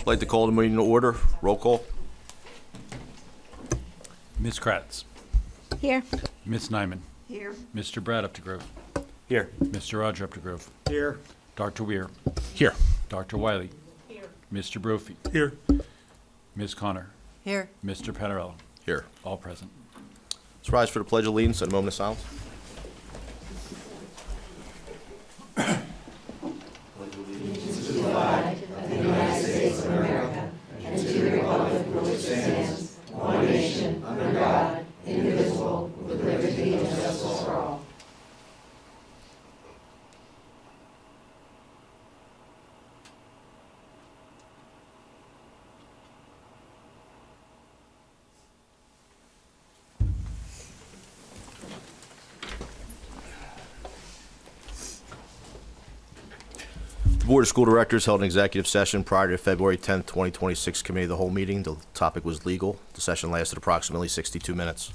I'd like to call the meeting to order. Roll call. Ms. Kratz. Here. Ms. Nyman. Here. Mr. Brad Updegrove. Here. Mr. Roger Updegrove. Here. Dr. Weir. Here. Dr. Wiley. Here. Mr. Brophy. Here. Ms. Connor. Here. Mr. Panarello. Here. All present. Let's rise for the Pledge of Allegiance and a moment of silence. The Board of School Directors held an executive session prior to February 10th, 2026 Committee of the Whole meeting. The topic was legal. The session lasted approximately 62 minutes.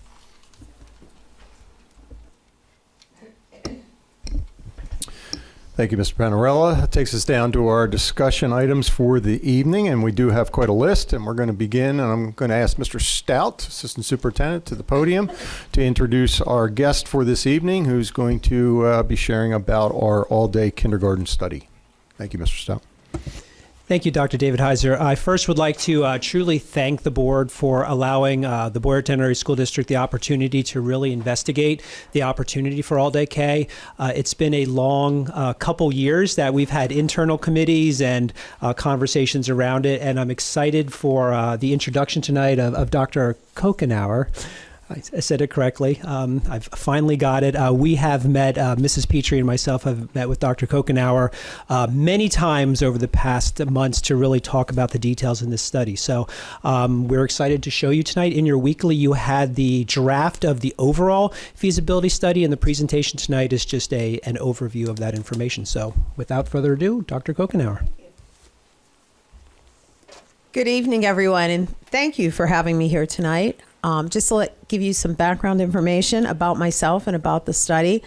Thank you, Mr. Panarella. That takes us down to our discussion items for the evening, and we do have quite a list, and we're going to begin, and I'm going to ask Mr. Stout, Assistant Superintendent, to the podium to introduce our guest for this evening, who's going to be sharing about our all-day kindergarten study. Thank you, Mr. Stout. Thank you, Dr. David Heiser. I first would like to truly thank the board for allowing the Boyertown Area School District the opportunity to really investigate the opportunity for all-day K. It's been a long couple years that we've had internal committees and conversations around it, and I'm excited for the introduction tonight of Dr. Kokenauer. I said it correctly. I've finally got it. We have met, Mrs. Petrie and myself have met with Dr. Kokenauer many times over the past months to really talk about the details in this study. So we're excited to show you tonight. In your weekly, you had the draft of the overall feasibility study, and the presentation tonight is just an overview of that information. So without further ado, Dr. Kokenauer. Good evening, everyone, and thank you for having me here tonight. Just to give you some background information about myself and about the study.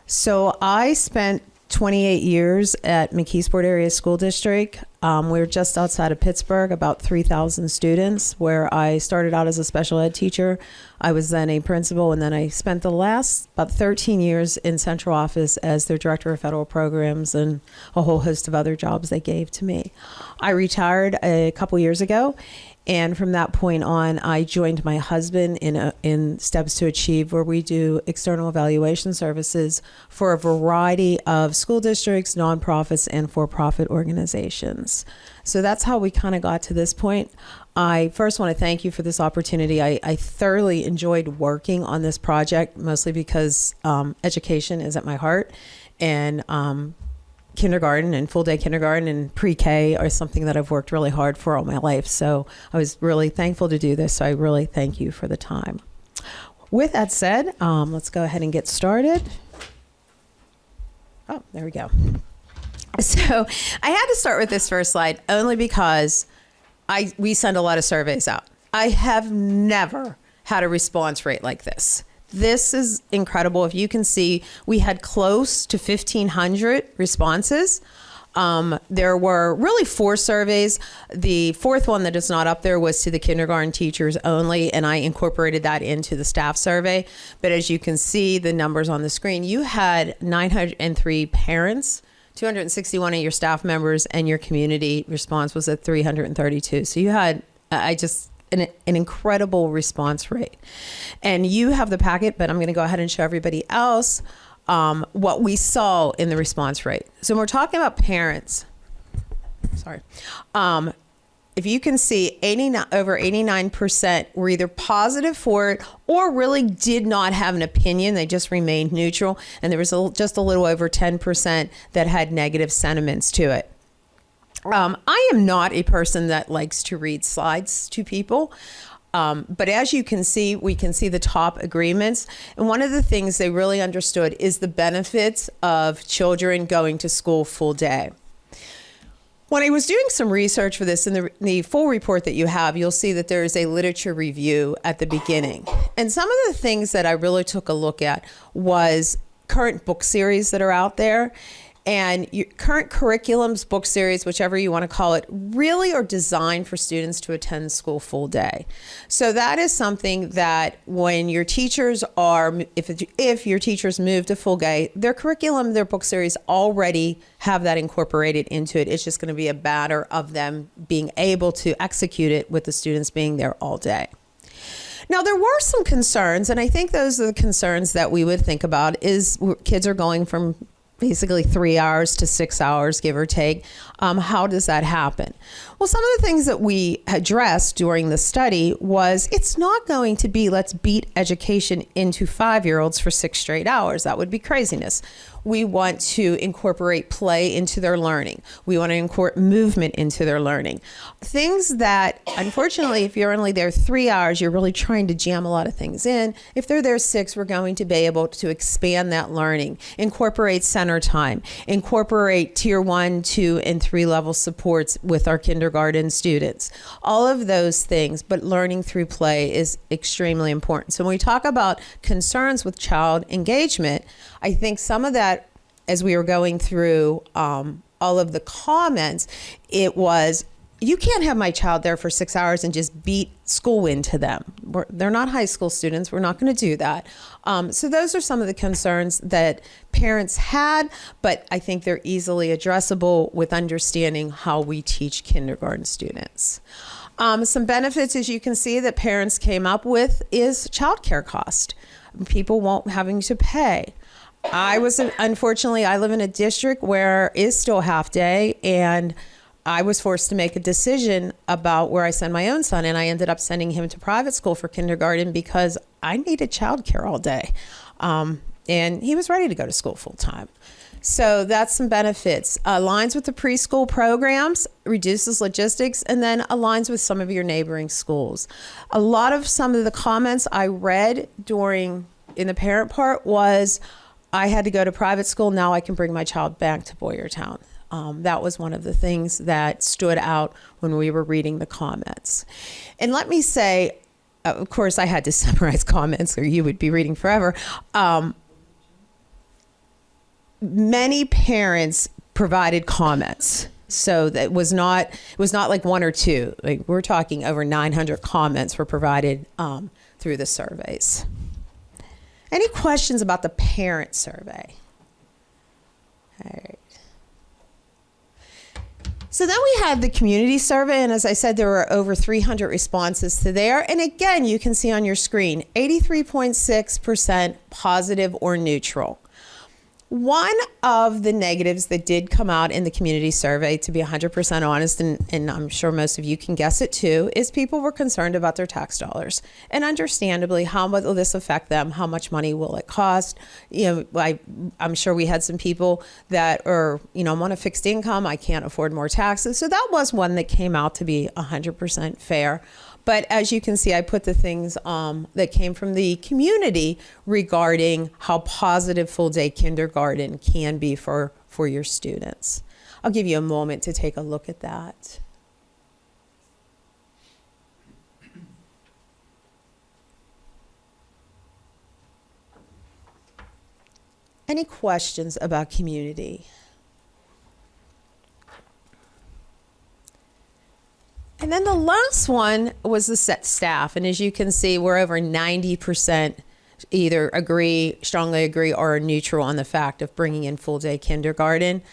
So I spent 28 years at McKeesport Area School District. We're just outside of Pittsburgh, about 3,000 students, where I started out as a special ed teacher. I was then a principal, and then I spent the last about 13 years in central office as their director of federal programs and a whole host of other jobs they gave to me. I retired a couple years ago. And from that point on, I joined my husband in Steps to Achieve, where we do external evaluation services for a variety of school districts, nonprofits, and for-profit organizations. So that's how we kind of got to this point. I first want to thank you for this opportunity. I thoroughly enjoyed working on this project, mostly because education is at my heart. And kindergarten and full day kindergarten and pre-K are something that I've worked really hard for all my life. So I was really thankful to do this. So I really thank you for the time. With that said, let's go ahead and get started. Oh, there we go. So I had to start with this first slide only because we send a lot of surveys out. I have never had a response rate like this. This is incredible. If you can see, we had close to 1,500 responses. There were really 4 surveys. The 4th one that is not up there was to the kindergarten teachers only, and I incorporated that into the staff survey. But as you can see, the numbers on the screen, you had 903 parents, 261 of your staff members, and your community response was at 332. So you had, an incredible response rate. And you have the packet, but I'm going to go ahead and show everybody else what we saw in the response rate. So when we're talking about parents, if you can see, over 89% were either positive for it or really did not have an opinion. They just remained neutral. And there was just a little over 10% that had negative sentiments to it. I am not a person that likes to read slides to people. But as you can see, we can see the top agreements. And one of the things they really understood is the benefits of children going to school full day. When I was doing some research for this, in the full report that you have, you'll see that there is a literature review at the beginning. And some of the things that I really took a look at was current book series that are out there. And your current curriculums, book series, whichever you want to call it, really are designed for students to attend school full day. So that is something that when your teachers are, if your teachers move to full day, their curriculum, their book series already have that incorporated into it. It's just going to be a matter of them being able to execute it with the students being there all day. Now, there were some concerns, and I think those are the concerns that we would think about is kids are going from basically 3 hours to 6 hours, give or take. How does that happen? Well, some of the things that we addressed during the study was it's not going to be let's beat education into 5-year-olds for 6 straight hours. That would be craziness. We want to incorporate play into their learning. We want to incorporate movement into their learning. Things that, unfortunately, if you're only there 3 hours, you're really trying to jam a lot of things in. If they're there 6, we're going to be able to expand that learning, incorporate center time, incorporate tier 1, 2, and 3 level supports with our kindergarten students. All of those things, but learning through play is extremely important. So when we talk about concerns with child engagement, I think some of that, as we were going through all of the comments, it was, you can't have my child there for 6 hours and just beat school into them. They're not high school students. We're not going to do that. So those are some of the concerns that parents had, but I think they're easily addressable with understanding how we teach kindergarten students. Some benefits, as you can see, that parents came up with is childcare cost. People won't having to pay. Unfortunately, I live in a district where is still half day, and I was forced to make a decision about where I send my own son, and I ended up sending him to private school for kindergarten because I needed childcare all day. And he was ready to go to school full time. So that's some benefits. Aligns with the preschool programs, reduces logistics, and then aligns with some of your neighboring schools. A lot of some of the comments I read in the parent part was, I had to go to private school, now I can bring my child back to Boyertown. That was one of the things that stood out when we were reading the comments. And let me say, of course, I had to summarize comments or you would be reading forever. Many parents provided comments. So that was not like 1 or 2. Like, we're talking over 900 comments were provided through the surveys. Any questions about the parent survey? All right. So then we had the community survey, and as I said, there were over 300 responses to there. And again, you can see on your screen, 83.6% positive or neutral. One of the negatives that did come out in the community survey, to be 100% honest, and I'm sure most of you can guess it too, is people were concerned about their tax dollars. And understandably, how will this affect them? How much money will it cost? I'm sure we had some people that are, I'm on a fixed income, I can't afford more taxes. So that was one that came out to be 100% fair. But as you can see, I put the things that came from the community regarding how positive full day kindergarten can be for your students. I'll give you a moment to take a look at that. Any questions about community? And then the last one was the set staff. And as you can see, we're over 90% either agree, strongly agree, or are neutral on the fact of bringing in full day kindergarten.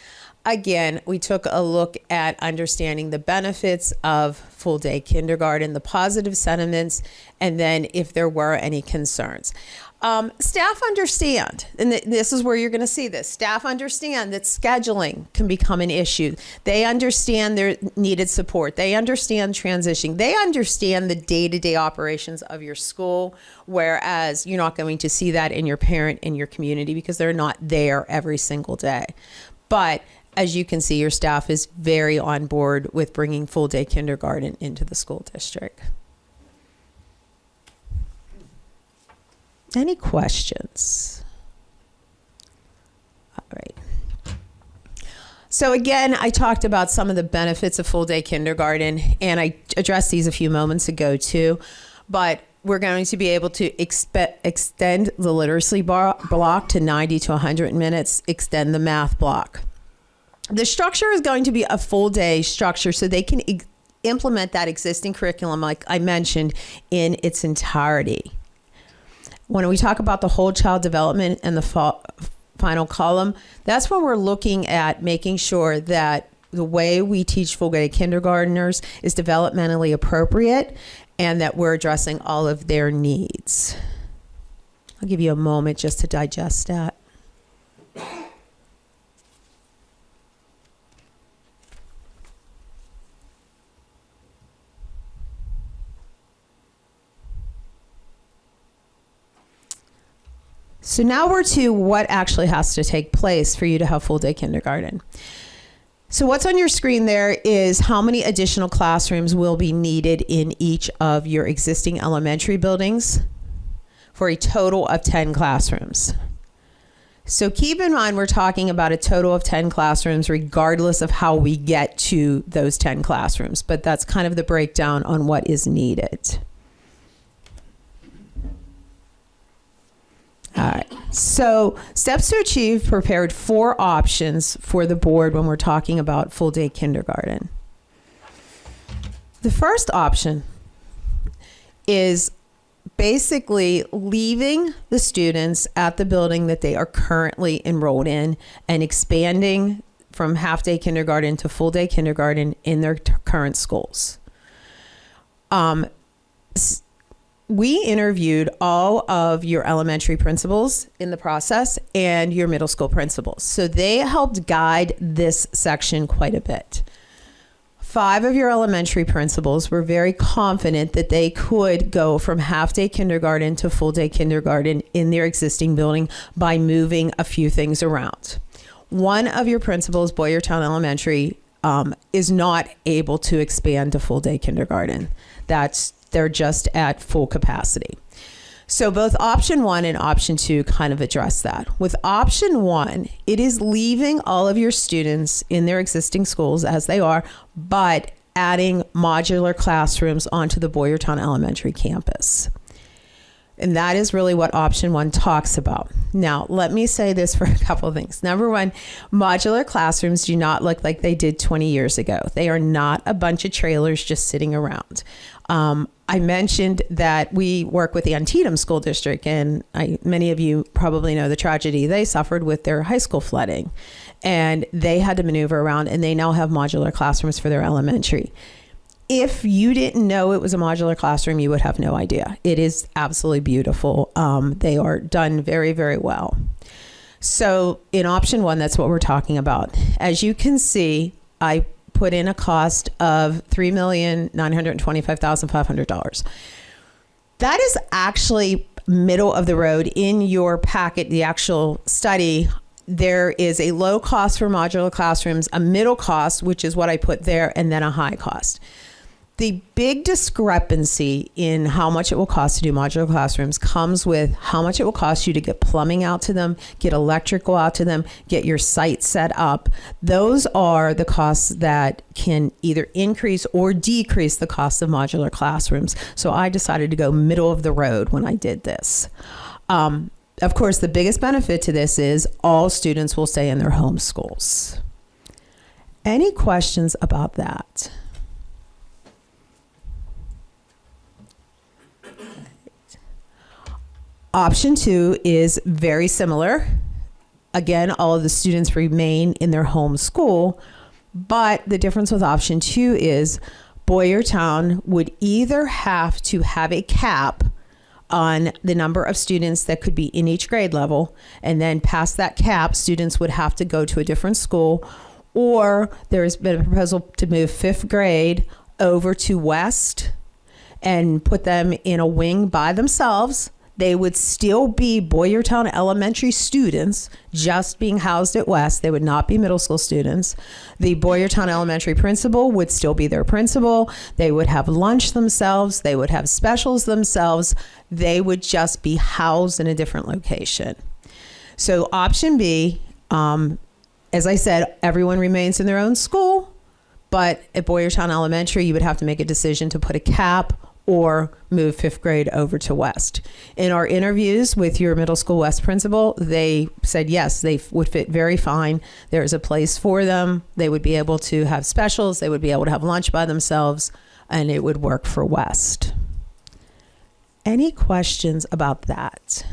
Again, we took a look at understanding the benefits of full day kindergarten, the positive sentiments, and then if there were any concerns. Staff understand, and this is where you're going to see this. Staff understand that scheduling can become an issue. They understand their needed support. They understand transitioning. They understand the day-to-day operations of your school, whereas you're not going to see that in your parent and your community because they're not there every single day. But as you can see, your staff is very on board with bringing full day kindergarten into the school district. Any questions? All right. So again, I talked about some of the benefits of full day kindergarten, and I addressed these a few moments ago too, but we're going to be able to extend the literacy block to 90 to 100 minutes, extend the math block. The structure is going to be a full day structure so they can implement that existing curriculum, like I mentioned, in its entirety. When we talk about the whole child development and the final column, that's when we're looking at making sure that the way we teach full day kindergartners is developmentally appropriate and that we're addressing all of their needs. I'll give you a moment just to digest that. So now we're to what actually has to take place for you to have full day kindergarten. So what's on your screen there is how many additional classrooms will be needed in each of your existing elementary buildings for a total of 10 classrooms. So keep in mind we're talking about a total of 10 classrooms regardless of how we get to those 10 classrooms, but that's kind of the breakdown on what is needed. All right. So Steps to Achieve prepared 4 options for the board when we're talking about full day kindergarten. The first option is basically leaving the students at the building that they are currently enrolled in and expanding from half day kindergarten to full day kindergarten in their current schools. We interviewed all of your elementary principals in the process and your middle school principals. So they helped guide this section quite a bit. 5 of your elementary principals were very confident that they could go from half day kindergarten to full day kindergarten in their existing building by moving a few things around. One of your principals, Boyertown Elementary, is not able to expand to full day kindergarten. They're just at full capacity. So both option 1 and option 2 kind of address that. With option 1, it is leaving all of your students in their existing schools as they are, but adding modular classrooms onto the Boyertown Elementary campus. And that is really what option 1 talks about. Now, let me say this for a couple of things. Number 1, modular classrooms do not look like they did 20 years ago. They are not a bunch of trailers just sitting around. I mentioned that we work with the Antietam School District, and many of you probably know the tragedy they suffered with their high school flooding. And they had to maneuver around, and they now have modular classrooms for their elementary. If you didn't know it was a modular classroom, you would have no idea. It is absolutely beautiful. They are done very, very well. So in option 1, that's what we're talking about. As you can see, I put in a cost of $3,925,500. That is actually middle of the road in your packet, the actual study. There is a low cost for modular classrooms, a middle cost, which is what I put there, and then a high cost. The big discrepancy in how much it will cost to do modular classrooms comes with how much it will cost you to get plumbing out to them, get electrical out to them, get your site set up. Those are the costs that can either increase or decrease the cost of modular classrooms. So I decided to go middle of the road when I did this. Of course, the biggest benefit to this is all students will stay in their home schools. Any questions about that? Option 2 is very similar. Again, all of the students remain in their home school, but the difference with option 2 is Boyertown would either have to have a cap on the number of students that could be in each grade level, and then past that cap, students would have to go to a different school, or there's been a proposal to move 5th grade over to West and put them in a wing by themselves. They would still be Boyertown Elementary students, just being housed at West. They would not be middle school students. The Boyertown Elementary principal would still be their principal. They would have lunch themselves. They would have specials themselves. They would just be housed in a different location. So option B, as I said, everyone remains in their own school, but at Boyertown Elementary, you would have to make a decision to put a cap or move fifth grade over to West. In our interviews with your middle school West principal, they said yes, they would fit very fine. There is a place for them. They would be able to have specials. They would be able to have lunch by themselves, and it would work for West. Any questions about that?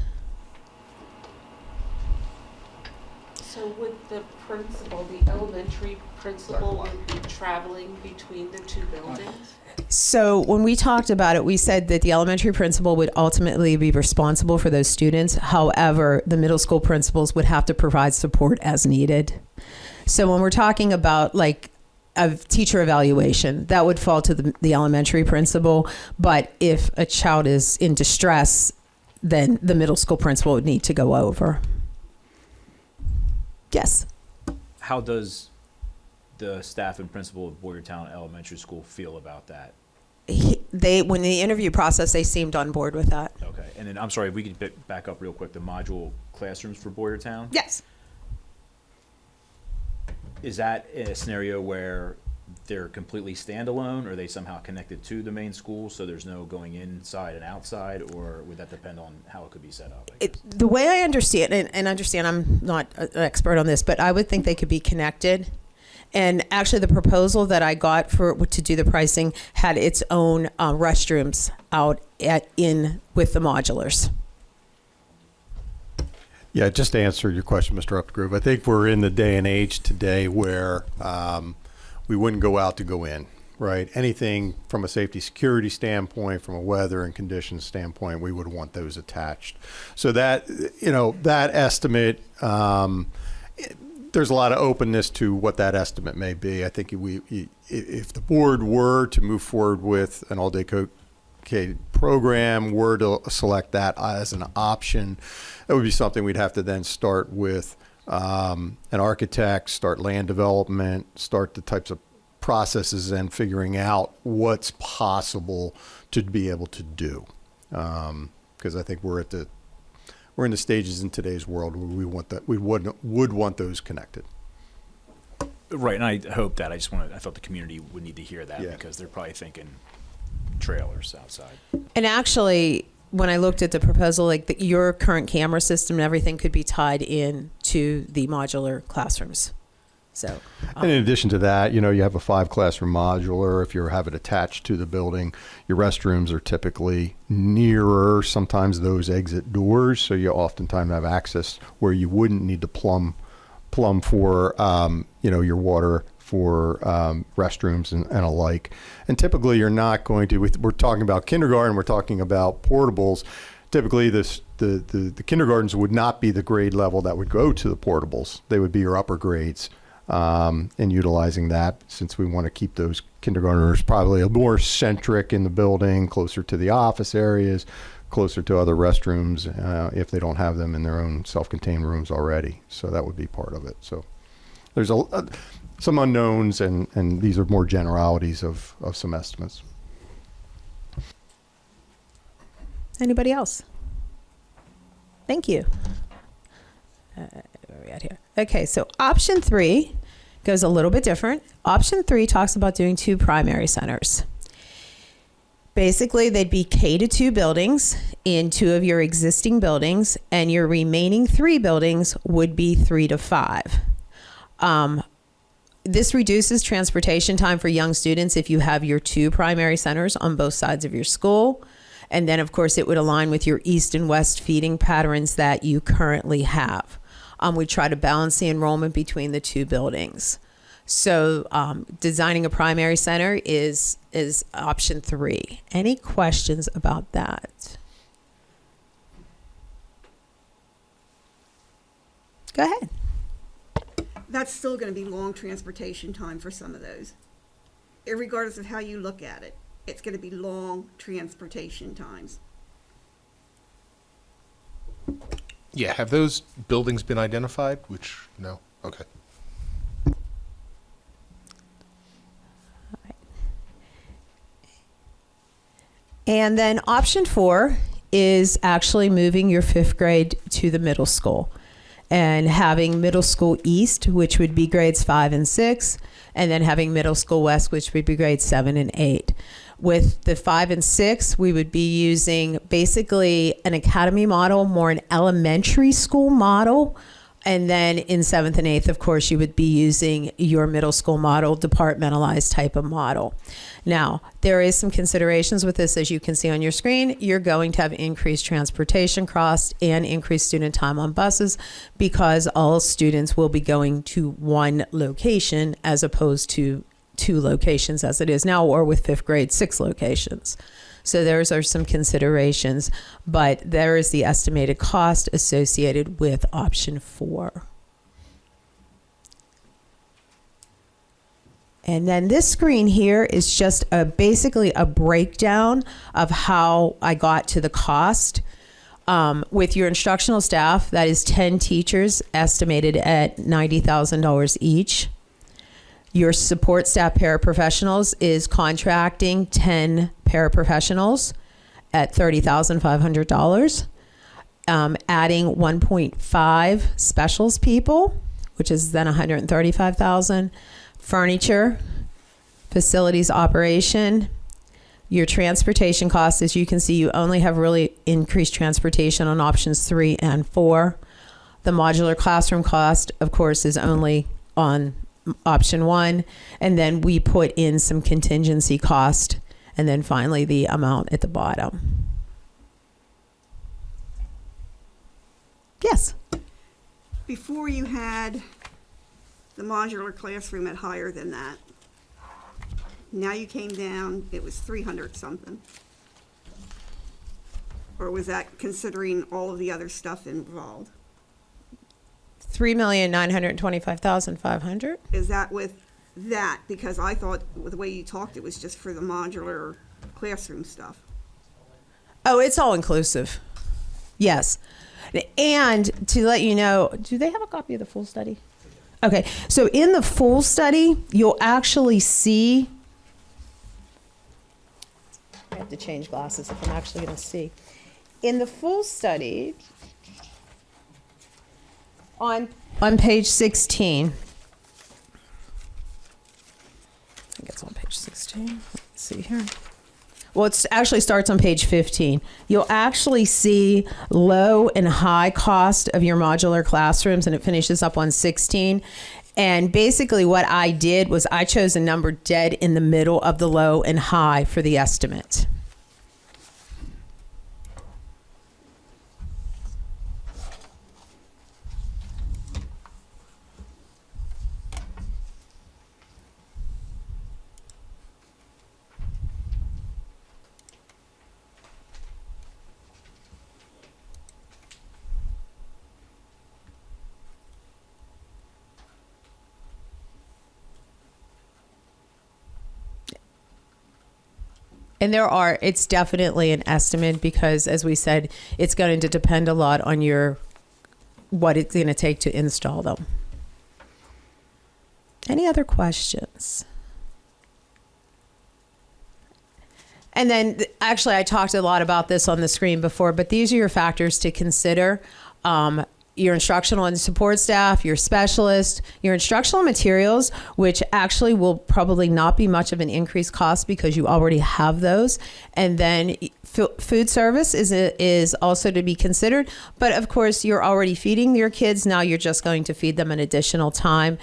So would the principal, the elementary principal, would be traveling between the two buildings? So when we talked about it, we said that the elementary principal would ultimately be responsible for those students. However, the middle school principals would have to provide support as needed. So when we're talking about like a teacher evaluation, that would fall to the elementary principal. But if a child is in distress, then the middle school principal would need to go over. Yes. How does the staff and principal of Boyertown Elementary School feel about that? When the interview process, they seemed on board with that. Okay, and then I'm sorry, if we could back up real quick. The module classrooms for Boyertown, Yes. is that a scenario where they're completely standalone, or are they somehow connected to the main school, so there's no going inside and outside, or would that depend on how it could be set up? I guess? The way I understand, and understand I'm not an expert on this, but I would think they could be connected. And actually, the proposal that I got to do the pricing had its own restrooms out in with the modulars. Yeah, just to answer your question, Mr. Upgrove, I think we're in the day and age today where we wouldn't go out to go in, right? Anything from a safety security standpoint, from a weather and conditions standpoint, we would want those attached. So that, you know, that estimate, there's a lot of openness to what that estimate may be. I think if the board were to move forward with an all-day co-K program, were to select that as an option, that would be something we'd have to then start with an architect, start land development, start the types of processes and figuring out what's possible to be able to do. Because I think we're in the stages in today's world where we would want those connected. Right, and I hope that. I thought the community would need to hear that, Yeah. because they're probably thinking trailers outside. And actually, when I looked at the proposal, like your current camera system and everything could be tied in to the modular classrooms. So, And in addition to that, you know, you have a 5-classroom modular. If you have it attached to the building, your restrooms are typically nearer, sometimes those exit doors. So you oftentimes have access where you wouldn't need to plumb for, you know, your water for restrooms and alike. And typically you're not going to, we're talking about kindergarten, we're talking about portables. Typically the kindergartens would not be the grade level that would go to the portables. They would be your upper grades. And utilizing that, since we want to keep those kindergartners probably more centric in the building, closer to the office areas, closer to other restrooms, if they don't have them in their own self-contained rooms already. So that would be part of it. So there's some unknowns, and these are more generalities of some estimates. anybody else? Thank you. Where are we at here? Okay, so option 3 goes a little bit different. Option 3 talks about doing 2 primary centers. Basically, they'd be K-2 buildings in 2 of your existing buildings, and your remaining 3 buildings would be 3-5. This reduces transportation time for young students if you have your 2 primary centers on both sides of your school. And then, of course, it would align with your east and west feeding patterns that you currently have. We try to balance the enrollment between the 2 buildings. So designing a primary center is option 3. Any questions about that? Go ahead. That's still going to be long transportation time for some of those. Regardless of how you look at it, it's going to be long transportation times. Yeah, have those buildings been identified? Which, no? Okay. And then option 4 is actually moving your 5th grade to the middle school and having middle school east, which would be grades 5 and 6, and then having middle school west, which would be grades 7 and 8. With the 5 and 6, we would be using basically an academy model, more an elementary school model. And then in 7th and 8th, of course, you would be using your middle school model, departmentalized type of model. Now, there is some considerations with this. As you can see on your screen, you're going to have increased transportation costs and increased student time on buses because all students will be going to one location as opposed to 2 locations as it is now, or with 5th grade, 6 locations. So those are some considerations, but there is the estimated cost associated with option 4. And then this screen here is just basically a breakdown of how I got to the cost. With your instructional staff, that is 10 teachers estimated at $90,000 each. Your support staff paraprofessionals is contracting 10 paraprofessionals at $30,500. Adding 1.5 specials people, which is then $135,000. Furniture, facilities operation, your transportation costs. As you can see, you only have really increased transportation on options 3 and 4. The modular classroom cost, of course, is only on option 1, and then we put in some contingency cost, and then finally the amount at the bottom. Yes. Before you had the modular classroom at higher than that. Now you came down, it was 300 something. Or was that considering all of the other stuff involved? $3,925,500. Is that with that? Because I thought with the way you talked, it was just for the modular classroom stuff. Oh, it's all inclusive. Yes. And to let you know, do they have a copy of the full study? Okay. So in the full study, you'll actually see, I have to change glasses if I'm actually going to see. In the full study, on page 16, I think it's on page 16. Let's see here. Well, it actually starts on page 15. You'll actually see low and high cost of your modular classrooms, and it finishes up on 16. And basically what I did was I chose a number dead in the middle of the low and high for the estimate. And it's definitely an estimate because, as we said, it's going to depend a lot on what it's going to take to install them. Any other questions? And then, actually, I talked a lot about this on the screen before, but these are your factors to consider. Your instructional and support staff, your specialist, your instructional materials, which actually will probably not be much of an increased cost because you already have those. And then food service is also to be considered. But of course, you're already feeding your kids. Now you're just going to feed them an additional time.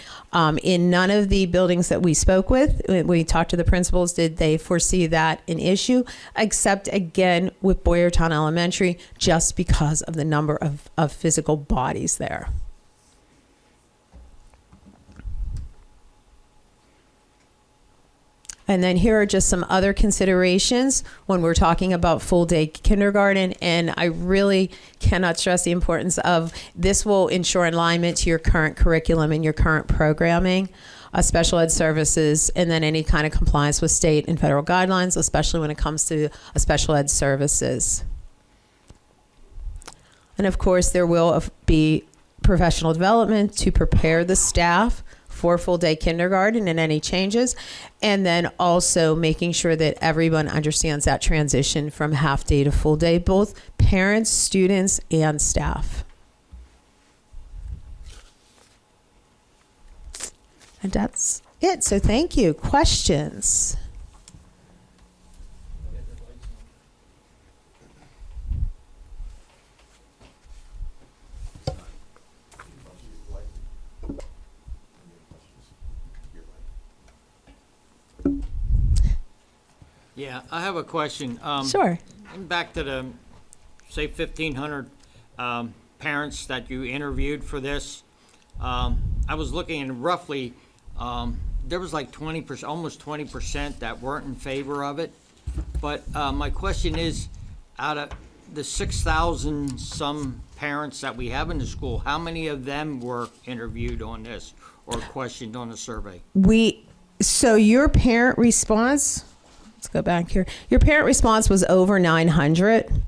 In none of the buildings that we spoke with, when we talked to the principals, did they foresee that an issue, except again with Boyertown Elementary, just because of the number of physical bodies there. And then here are just some other considerations when we're talking about full day kindergarten. And I really cannot stress the importance of this will ensure alignment to your current curriculum and your current programming, special ed services, and then any kind of compliance with state and federal guidelines, especially when it comes to special ed services. And of course, there will be professional development to prepare the staff for full day kindergarten and any changes, and then also making sure that everyone understands that transition from half day to full day, both parents, students, and staff. And that's it. So thank you. Questions? Yeah, I have a question. Sure. Back to the, say, 1,500 parents that you interviewed for this. I was looking and roughly, there was like 20%, almost 20% that weren't in favor of it. But my question is, out of the 6,000 some parents that we have in the school, how many of them were interviewed on this or questioned on the survey? So your parent response, let's go back here. Your parent response was over 900.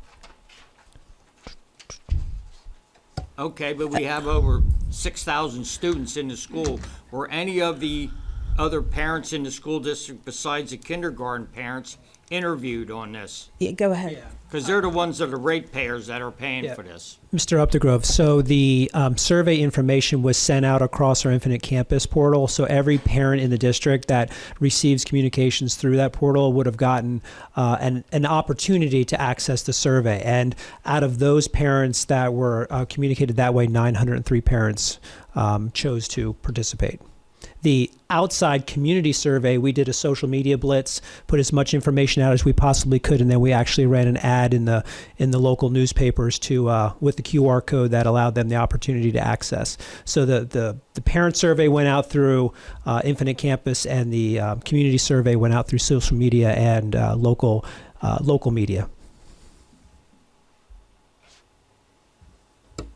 Okay, but we have over 6,000 students in the school. Were any of the other parents in the school district besides the kindergarten parents interviewed on this? Yeah, go ahead. Because they're the ones that are ratepayers that are paying Yeah. for this. Mr. Updegrove, so the survey information was sent out across our Infinite Campus portal. So every parent in the district that receives communications through that portal would have gotten an opportunity to access the survey. And out of those parents that were communicated that way, 903 parents chose to participate. The outside community survey, we did a social media blitz, put as much information out as we possibly could, and then we actually ran an ad in the local newspapers to with the QR code that allowed them the opportunity to access. So the parent survey went out through Infinite Campus, and the community survey went out through social media and local media.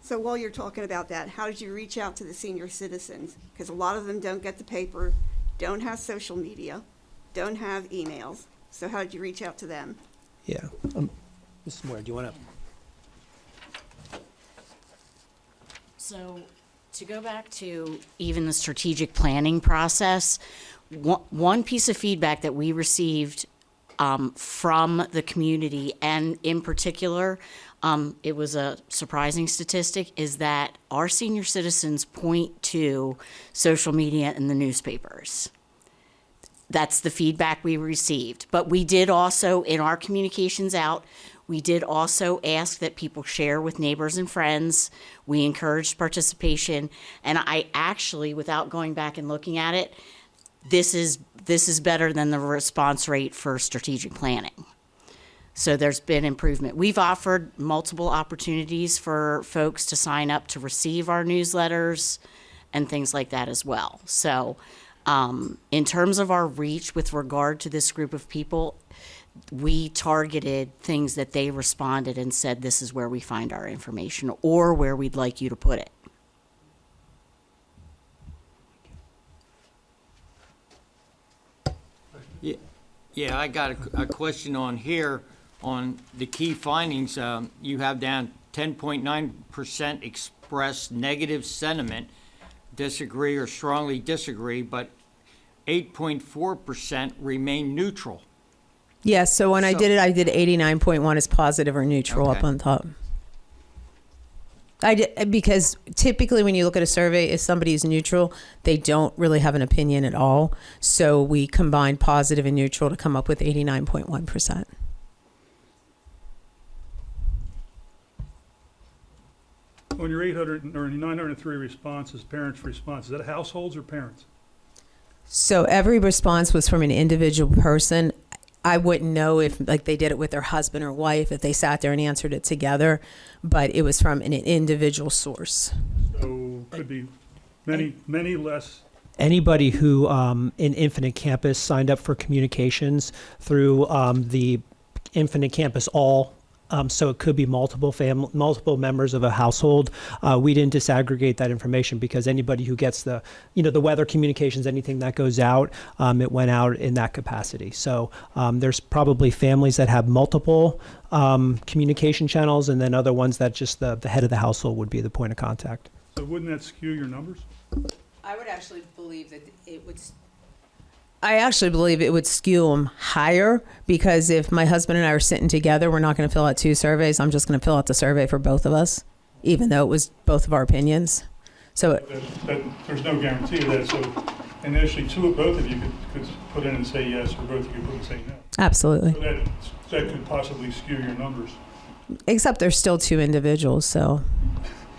So while you're talking about that, how did you reach out to the senior citizens? Because a lot of them don't get the paper, don't have social media, don't have emails. So how did you reach out to them? Yeah. Mrs. Moore, do you want to? So to go back to even the strategic planning process, one piece of feedback that we received from the community, and in particular, it was a surprising statistic, is that our senior citizens point to social media and the newspapers. That's the feedback we received. But we did also, in our communications out, we did also ask that people share with neighbors and friends. We encouraged participation. And I actually, without going back and looking at it, this is better than the response rate for strategic planning. So there's been improvement. We've offered multiple opportunities for folks to sign up to receive our newsletters and things like that as well. So in terms of our reach with regard to this group of people, we targeted things that they responded and said, this is where we find our information or where we'd like you to put it. Yeah, I got a question on here on the key findings. You have down 10.9% express negative sentiment, disagree or strongly disagree, but 8.4% remain neutral. Yeah, so when I did it, I did 89.1 as positive or neutral up Okay. on top. I did, because typically when you look at a survey, if somebody is neutral, they don't really have an opinion at all. So we combined positive and neutral to come up with 89.1%. On your 800 or 903 responses, parents' responses, is that households or parents? So every response was from an individual person. I wouldn't know if like they did it with their husband or wife, if they sat there and answered it together, but it was from an individual source. So could be many less. Anybody who in Infinite Campus signed up for communications through the Infinite Campus All, so it could be multiple members of a household. We didn't disaggregate that information because anybody who gets the weather communications, anything that goes out, it went out in that capacity. So there's probably families that have multiple communication channels, and then other ones that just the head of the household would be the point of contact. So wouldn't that skew your numbers? I would actually believe that it would. I actually believe it would skew them higher because if my husband and I are sitting together, we're not going to fill out two surveys. I'm just going to fill out the survey for both of us, even though it was both of our opinions. So There's no guarantee of that. So initially, both of you could put in and say yes, or both of you could put in and say no. absolutely, So that could possibly skew your numbers. except there's still two individuals. So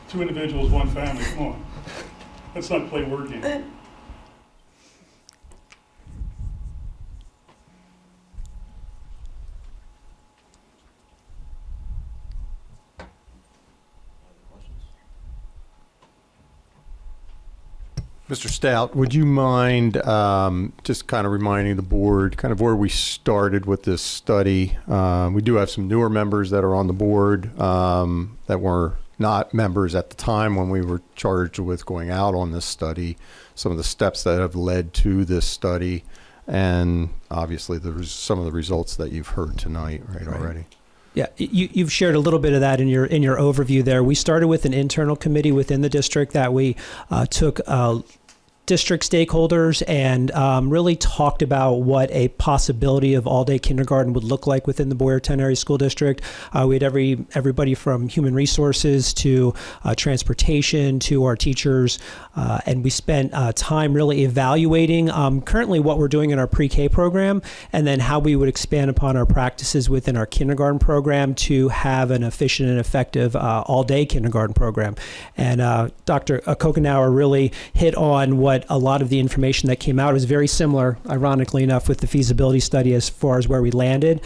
Two individuals, one family. Come on, let's not play word games. Mr. Stout, would you mind just kind of reminding the board kind of where we started with this study? We do have some newer members that are on the board that were not members at the time when we were charged with going out on this study, some of the steps that have led to this study, and obviously there's some of the results that you've heard tonight already. Yeah, you've shared a little bit of that in your overview there. We started with an internal committee within the district that we took district stakeholders and really talked about what a possibility of all-day kindergarten would look like within the Boyertown Area School District. We had everybody from human resources to transportation to our teachers, and we spent time really evaluating currently what we're doing in our pre-K program and then how we would expand upon our practices within our kindergarten program to have an efficient and effective all-day kindergarten program. And Dr. Kokenauer really hit on what a lot of the information that came out. It was very similar, ironically enough, with the feasibility study as far as where we landed.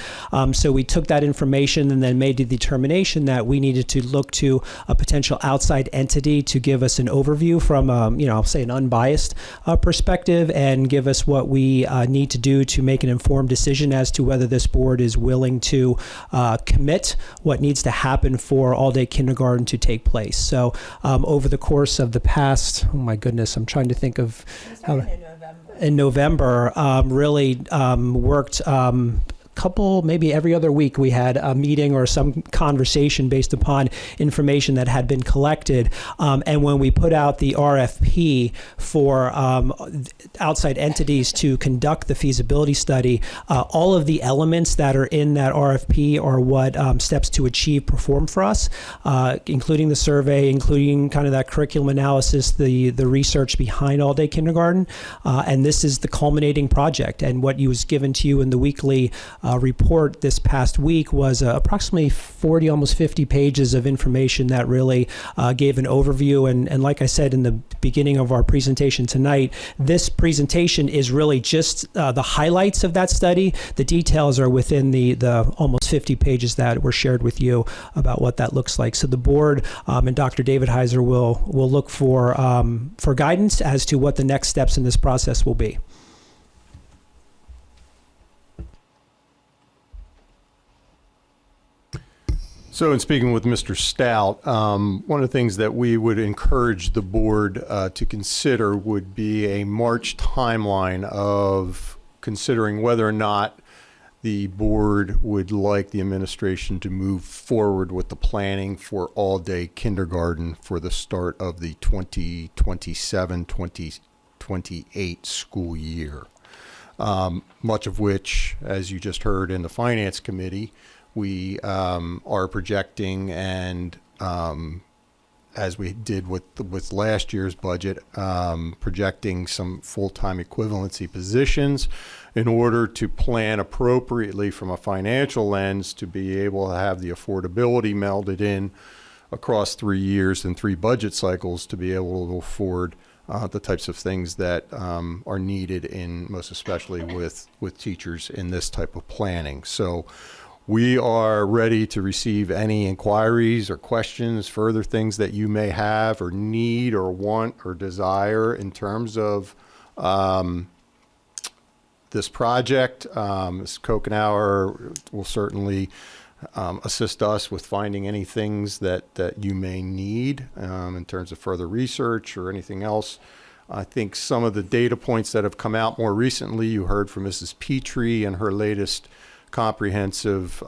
So we took that information and then made the determination that we needed to look to a potential outside entity to give us an overview from, I'll say an unbiased perspective and give us what we need to do to make an informed decision as to whether this board is willing to commit what needs to happen for all-day kindergarten to take place. So over the course of the past, oh my goodness, I'm trying to think of how in November, really worked couple, maybe every other week, we had a meeting or some conversation based upon information that had been collected. And when we put out the RFP for outside entities to conduct the feasibility study, all of the elements that are in that RFP are what Steps to Achieve performed for us, including the survey, including kind of that curriculum analysis, the research behind all-day kindergarten. And this is the culminating project. And what was given to you in the weekly report this past week was approximately 40, almost 50 pages of information that really gave an overview. And like I said in the beginning of our presentation tonight, this presentation is really just the highlights of that study. The details are within the almost 50 pages that were shared with you about what that looks like. So the board and Dr. David Heiser will look for guidance as to what the next steps in this process will be. So in speaking with Mr. Stout, one of the things that we would encourage the board to consider would be a March timeline of considering whether or not the board would like the administration to move forward with the planning for all-day kindergarten for the start of the 2027-2028 school year. Much of which, as you just heard in the Finance Committee, we are projecting, and as we did with last year's budget, projecting some full-time equivalency positions in order to plan appropriately from a financial lens to be able to have the affordability melded in across 3 years and 3 budget cycles to be able to afford the types of things that are needed in most especially with teachers in this type of planning. So we are ready to receive any inquiries or questions, further things that you may have or need or want or desire in terms of this project. Ms. Kokenauer will certainly assist us with finding any things that you may need in terms of further research or anything else. I think some of the data points that have come out more recently, you heard from Mrs. Petrie and her latest comprehensive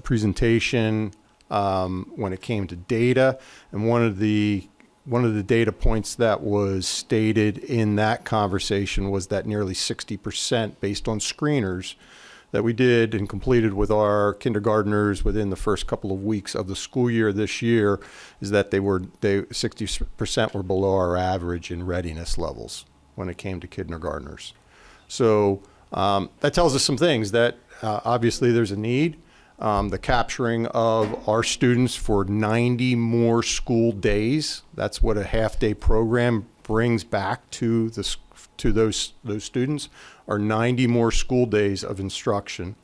presentation when it came to data, and one of the data points that was stated in that conversation was that nearly 60%, based on screeners that we did and completed with our kindergartners within the first couple of weeks of the school year this year, is that 60% were below our average in readiness levels when it came to kindergartners. So that tells us some things that obviously there's a need. The capturing of our students for 90 more school days, that's what a half-day program brings back to those students, are 90 more school days of instruction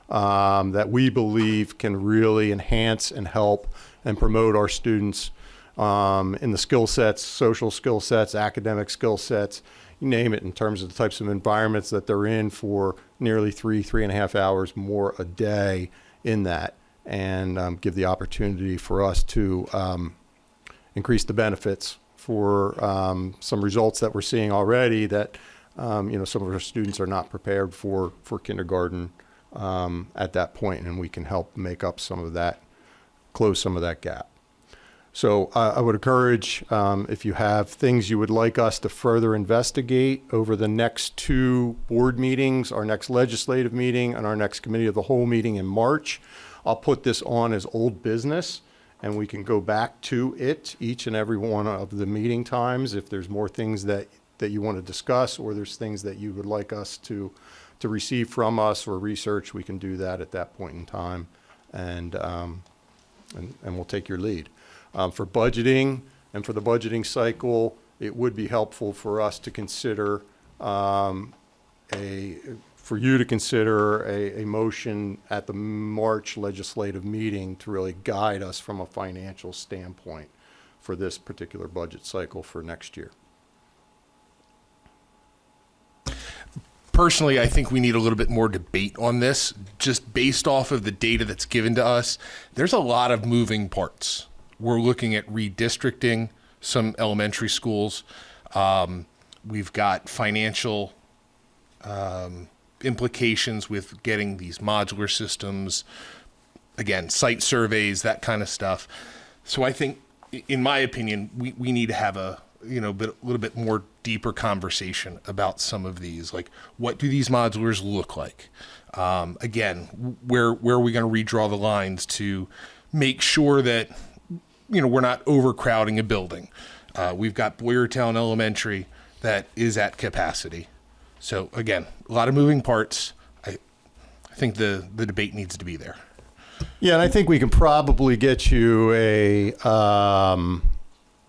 that we believe can really enhance and help and promote our students in the skill sets, social skill sets, academic skill sets, you name it, in terms of the types of environments that they're in for nearly 3.5 hours more a day in that, and give the opportunity for us to increase the benefits for some results that we're seeing already that some of our students are not prepared for kindergarten at that point, and we can help make up some of that, close some of that gap. So I would encourage, if you have things you would like us to further investigate over the next 2 board meetings, our next legislative meeting and our next committee of the whole meeting in March, I'll put this on as old business, and we can go back to it each and every one of the meeting times if there's more things that you want to discuss, or there's things that you would like us to receive from us or research. We can do that at that point in time, and we'll take your lead. For budgeting and for the budgeting cycle, it would be helpful for us to consider for you to consider a motion at the March legislative meeting to really guide us from a financial standpoint for this particular budget cycle for next year. Personally, I think we need a little bit more debate on this, just based off of the data that's given to us. There's a lot of moving parts. We're looking at redistricting some elementary schools. We've got financial implications with getting these modular systems, again, site surveys, that kind of stuff. So I think, in my opinion, we need to have a little bit more deeper conversation about some of these. Like, what do these modulars look like? Again, where are we going to redraw the lines to make sure that we're not overcrowding a building? We've got Boyertown Elementary that is at capacity. So again, a lot of moving parts. I think the debate needs to be there. Yeah, and I think we can probably get you a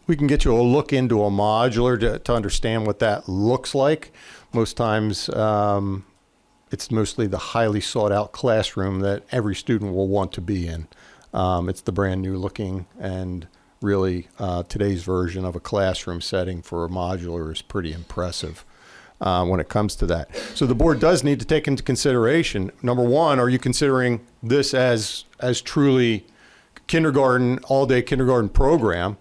look into a modular to understand what that looks like. Most times, it's mostly the highly sought out classroom that every student will want to be in. It's the brand new looking, and really today's version of a classroom setting for a modular is pretty impressive when it comes to that. So the board does need to take into consideration, number one, are you considering this as truly kindergarten, all-day kindergarten program?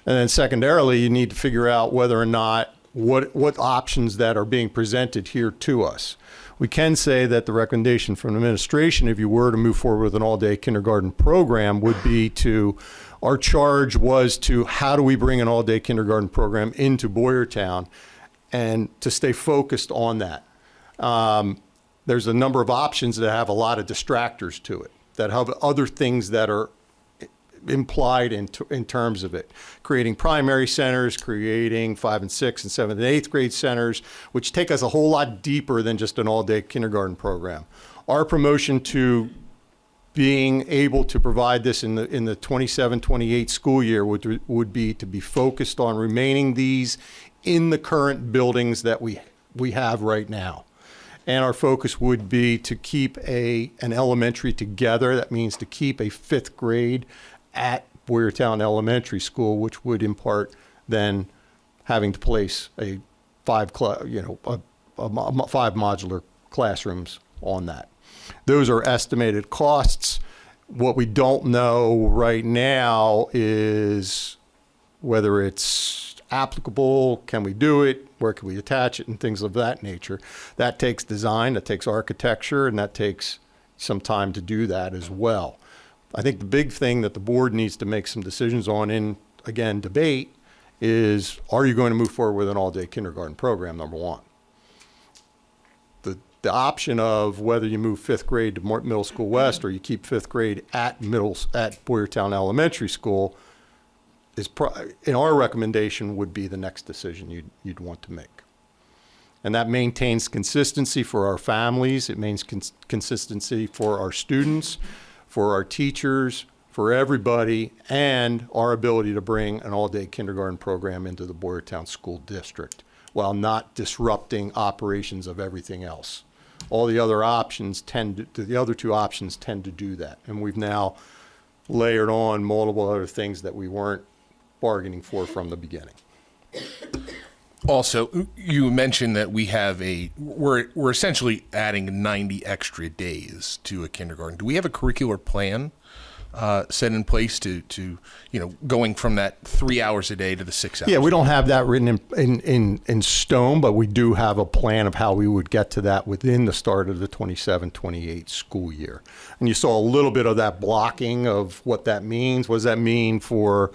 And then secondarily, you need to figure out whether or not what options that are being presented here to us. We can say that the recommendation from the administration, if you were to move forward with an all-day kindergarten program, would be our charge was to, how do we bring an all-day kindergarten program into Boyertown, and to stay focused on that. There's a number of options that have a lot of distractors to it, that have other things that are implied in terms of it. Creating primary centers, creating 5 and 6 and 7th and 8th grade centers, which take us a whole lot deeper than just an all-day kindergarten program. Our promotion to being able to provide this in the 27-28 school year would be to be focused on remaining these in the current buildings that we have right now. And our focus would be to keep an elementary together. That means to keep a 5th grade at Boyertown Elementary School, which would impart then having to place a 5 modular classrooms on that. Those are estimated costs. What we don't know right now is whether it's applicable, can we do it, where can we attach it, and things of that nature. That takes design, that takes architecture, and that takes some time to do that as well. I think the big thing that the board needs to make some decisions on in, again, debate is, are you going to move forward with an all-day kindergarten program, number one? The option of whether you move 5th grade to Middle School West or you keep 5th grade at Boyertown Elementary School is, in our recommendation, would be the next decision you'd want to make. And that maintains consistency for our families. It maintains consistency for our students, for our teachers, for everybody, and our ability to bring an all-day kindergarten program into the Boyertown School District while not disrupting operations of everything else. All the other options the other two options tend to do that. And we've now layered on multiple other things that we weren't bargaining for from the beginning. Also, you mentioned that we're essentially adding 90 extra days to a kindergarten. Do we have a curricular plan set in place to going from that 3 hours a day to the 6 hours? Yeah, we don't have that written in stone, but we do have a plan of how we would get to that within the start of the 27-28 school year. And you saw a little bit of that blocking of what that means. What does that mean for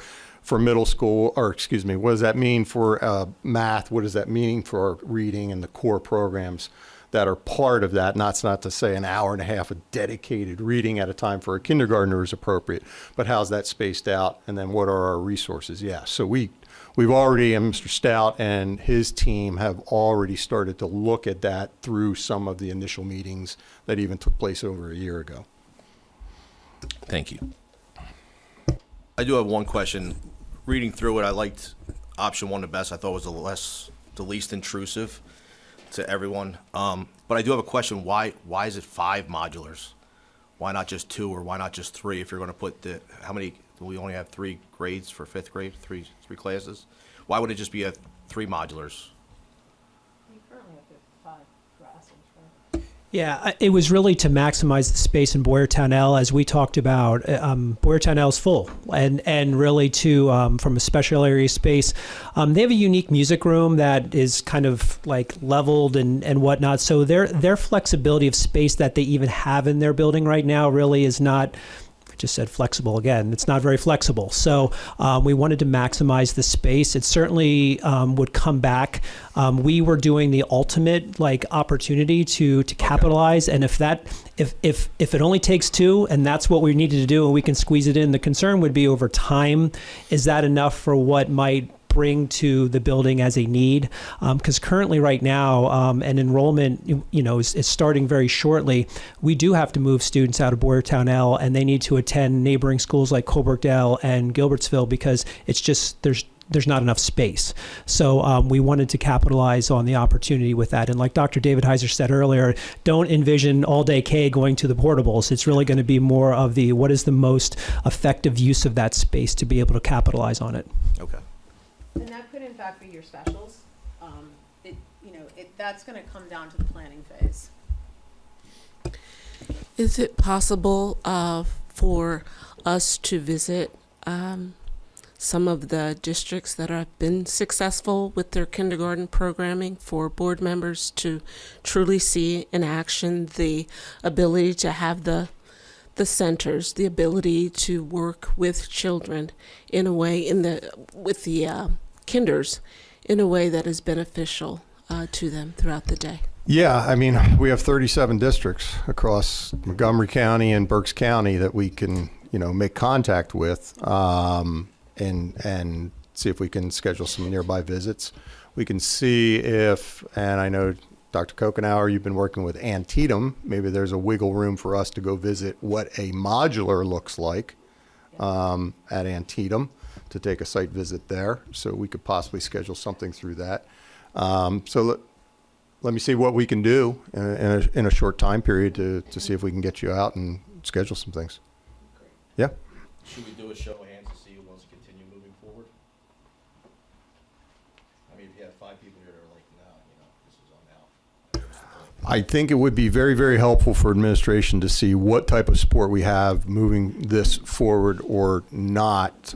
middle school, or excuse me, what does that mean for math? What does that mean for reading and the core programs that are part of that? And that's not to say an hour and a half of dedicated reading at a time for a kindergartner is appropriate, but how's that spaced out? And then what are our resources? Yeah, so we've already, and Mr. Stout and his team have already started to look at that through some of the initial meetings that even took place over a year ago. Thank you. I do have one question. Reading through it, I liked option one the best. I thought it was the least intrusive to everyone. But I do have a question. Why is it 5 modulars? Why not just 2, or why not just 3? If you're going to put how many? We only have 3 grades for 5th grade, three classes. Why would it just be 3 modulars? Yeah, it was really to maximize the space in Boyertown L, as we talked about. Boyertown L is full, and really to from a special area space. They have a unique music room that is kind of like leveled and whatnot. So their flexibility of space that they even have in their building right now really is not. I just said flexible again. It's not very flexible. So we wanted to maximize the space. It certainly would come back. We were doing the ultimate opportunity to capitalize. And if it only takes 2 and that's what we needed to do and we can squeeze it in, the concern would be over time, is that enough for what might bring to the building as a need? Because currently right now, and enrollment is starting very shortly, we do have to move students out of Boyertown L, and they need to attend neighboring schools like Colbrookdale and Gilbertsville because it's just there's not enough space. So we wanted to capitalize on the opportunity with that. And like Dr. David Heiser said earlier, don't envision all day K going to the portables. It's really going to be more of what is the most effective use of that space to be able to capitalize on it. Okay. And that could in fact be your specials. That's going to come down to the planning phase. Is it possible for us to visit some of the districts that have been successful with their kindergarten programming, for board members to truly see in action the ability to have the centers, the ability to work with children in a way with the kinders in a way that is beneficial to them throughout the day? Yeah, I mean, we have 37 districts across Montgomery County and Berks County that we can, make contact with and see if we can schedule some nearby visits. We can see if, and I know Dr. Kokenauer, you've been working with Antietam. Maybe there's a wiggle room for us to go visit what a modular looks like at Antietam, to take a site visit there. So we could possibly schedule something through that. So let me see what we can do in a short time period to see if we can get you out and schedule some things. Yeah. Should we do a show of hands to see who wants to continue moving forward? I mean, if you have 5 people here that are like, no, this is on out. I think it would be very, very helpful for administration to see what type of support we have moving this forward or not.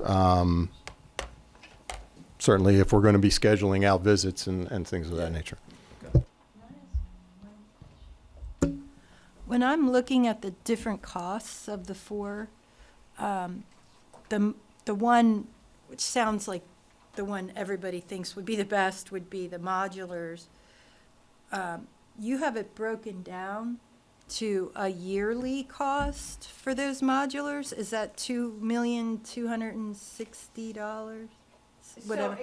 Certainly if we're going to be scheduling out visits and things of that nature. When I'm looking at the different costs of the 4, the one which sounds like the one everybody thinks would be the best would be the modulars. You have it broken down to a yearly cost for those modulars. Is that $2,260,000? Whatever.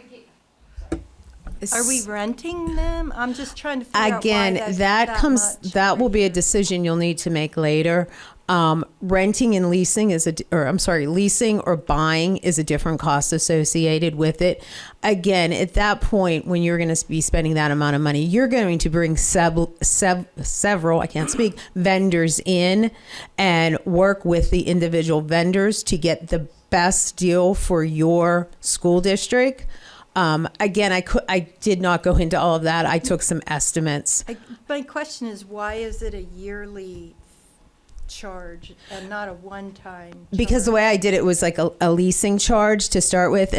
Are we renting them? I'm just trying to figure Again, out why that will be a decision you'll need to make later. Renting and leasing leasing or buying is a different cost associated with it. Again, at that point, when you're going to be spending that amount of money, you're going to bring several, vendors in and work with the individual vendors to get the best deal for your school district. Again, I did not go into all of that. I took some estimates. My question is, why is it a yearly charge and not a one-time? Because the way I did it was like a leasing charge to start with,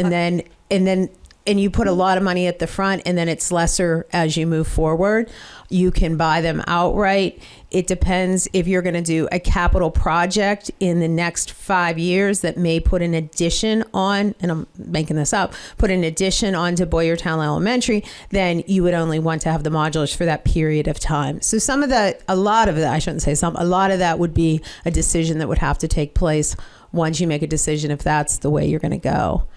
and you put a lot of money at the front, and then it's lesser as you move forward. You can buy them outright. It depends if you're going to do a capital project in the next 5 years that may put an addition on, and I'm making this up, put an addition onto Boyertown Elementary, then you would only want to have the modulars for that period of time. So a lot of that would be a decision that would have to take place once you make a decision if that's the way you're going to go.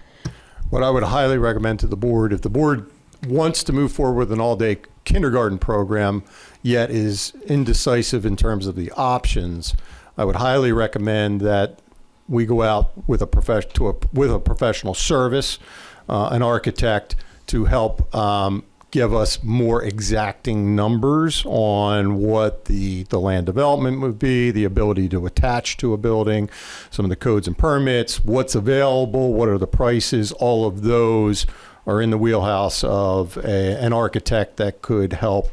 What I would highly recommend to the board, if the board wants to move forward with an all-day kindergarten program, yet is indecisive in terms of the options, I would highly recommend that we go out with a professional service, an architect, to help give us more exacting numbers on what the land development would be, the ability to attach to a building, some of the codes and permits, what's available, what are the prices. All of those are in the wheelhouse of an architect that could help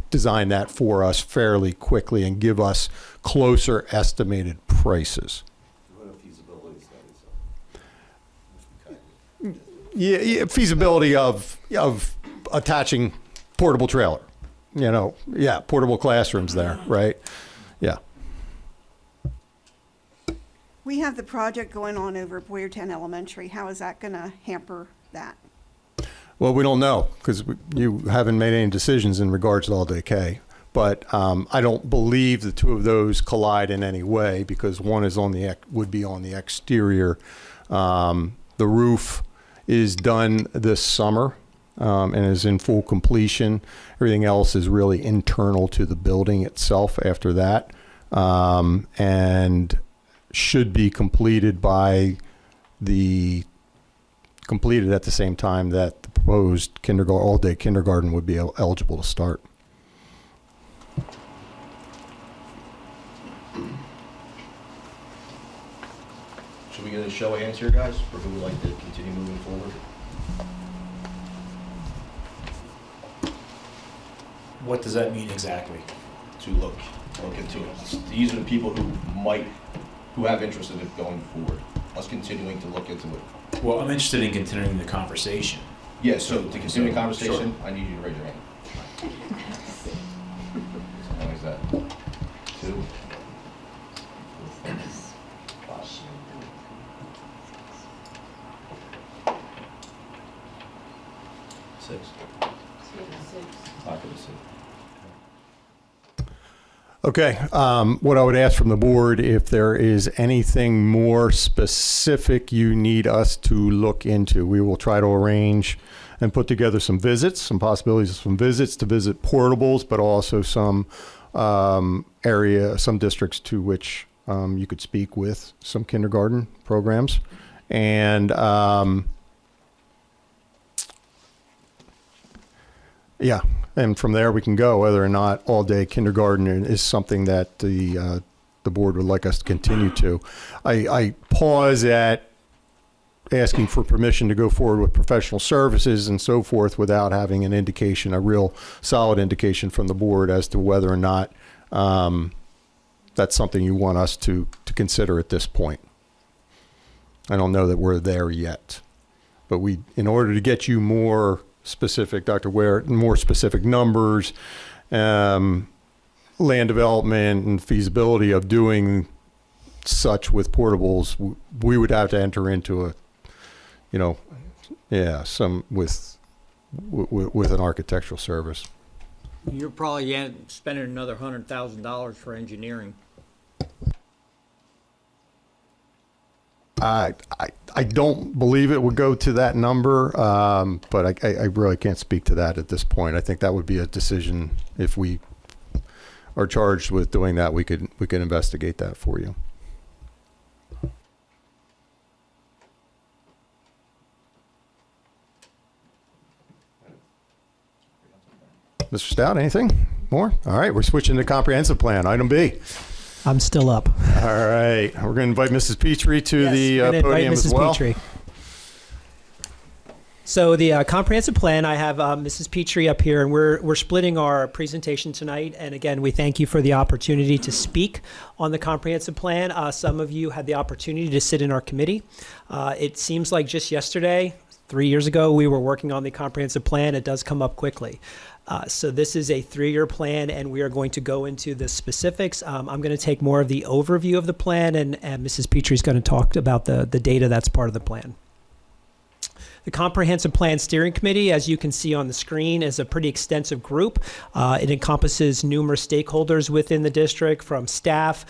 design that for us fairly quickly and give us closer estimated prices. Yeah, feasibility of attaching portable trailer, portable classrooms there, right? Yeah. We have the project going on over at Boyertown Elementary. How is that going to hamper that? Well, we don't know because you haven't made any decisions in regards to all-day K. But I don't believe the two of those collide in any way because one is would be on the exterior. The roof is done this summer and is in full completion. Everything else is really internal to the building itself after that, and should be completed at the same time that the proposed all-day kindergarten would be eligible to start. Should we get a show of hands here, guys, or who would like to continue moving forward? What does that mean exactly? To look into it. These are the people who have interest in it going forward. Us continuing to look into it. Well, I'm interested in continuing the conversation. Yeah, so to continue the Sure. conversation, I need you to raise your hand. How many is that? 2? 6. 5 for the 6. Okay, what I would ask from the board, if there is anything more specific you need us to look into, we will try to arrange and put together some possibilities of some visits to visit portables, but also some districts to which you could speak with some kindergarten programs. And yeah. And from there, we can go whether or not all-day kindergarten is something that the board would like us to continue to. I pause at asking for permission to go forward with professional services and so forth without having an indication, a real solid indication from the board as to whether or not that's something you want us to consider at this point. I don't know that we're there yet, but in order to get you more specific, Dr. Ware, more specific numbers, land development and feasibility of doing such with portables, we would have to enter into with an architectural service. You're probably spending another $100,000 for engineering. I don't believe it would go to that number, but I really can't speak to that at this point. I think that would be a decision if we are charged with doing that. We could investigate that for you. Mr. Stout, anything more? All right, we're switching to comprehensive plan. Item B. I'm still up. All right. We're going to invite Mrs. Petrie to the Yes, gonna invite podium as Mrs. well. Petrie. So the comprehensive plan, I have Mrs. Petrie up here, and we're splitting our presentation tonight. And again, we thank you for the opportunity to speak on the comprehensive plan. Some of you had the opportunity to sit in our committee. It seems like just yesterday, 3 years ago, we were working on the comprehensive plan. It does come up quickly. So this is a 3-year plan, and we are going to go into the specifics. I'm going to take more of the overview of the plan, and Mrs. Petrie is going to talk about the data that's part of the plan. The Comprehensive Plan Steering Committee, as you can see on the screen, is a pretty extensive group. It encompasses numerous stakeholders within the district, from staff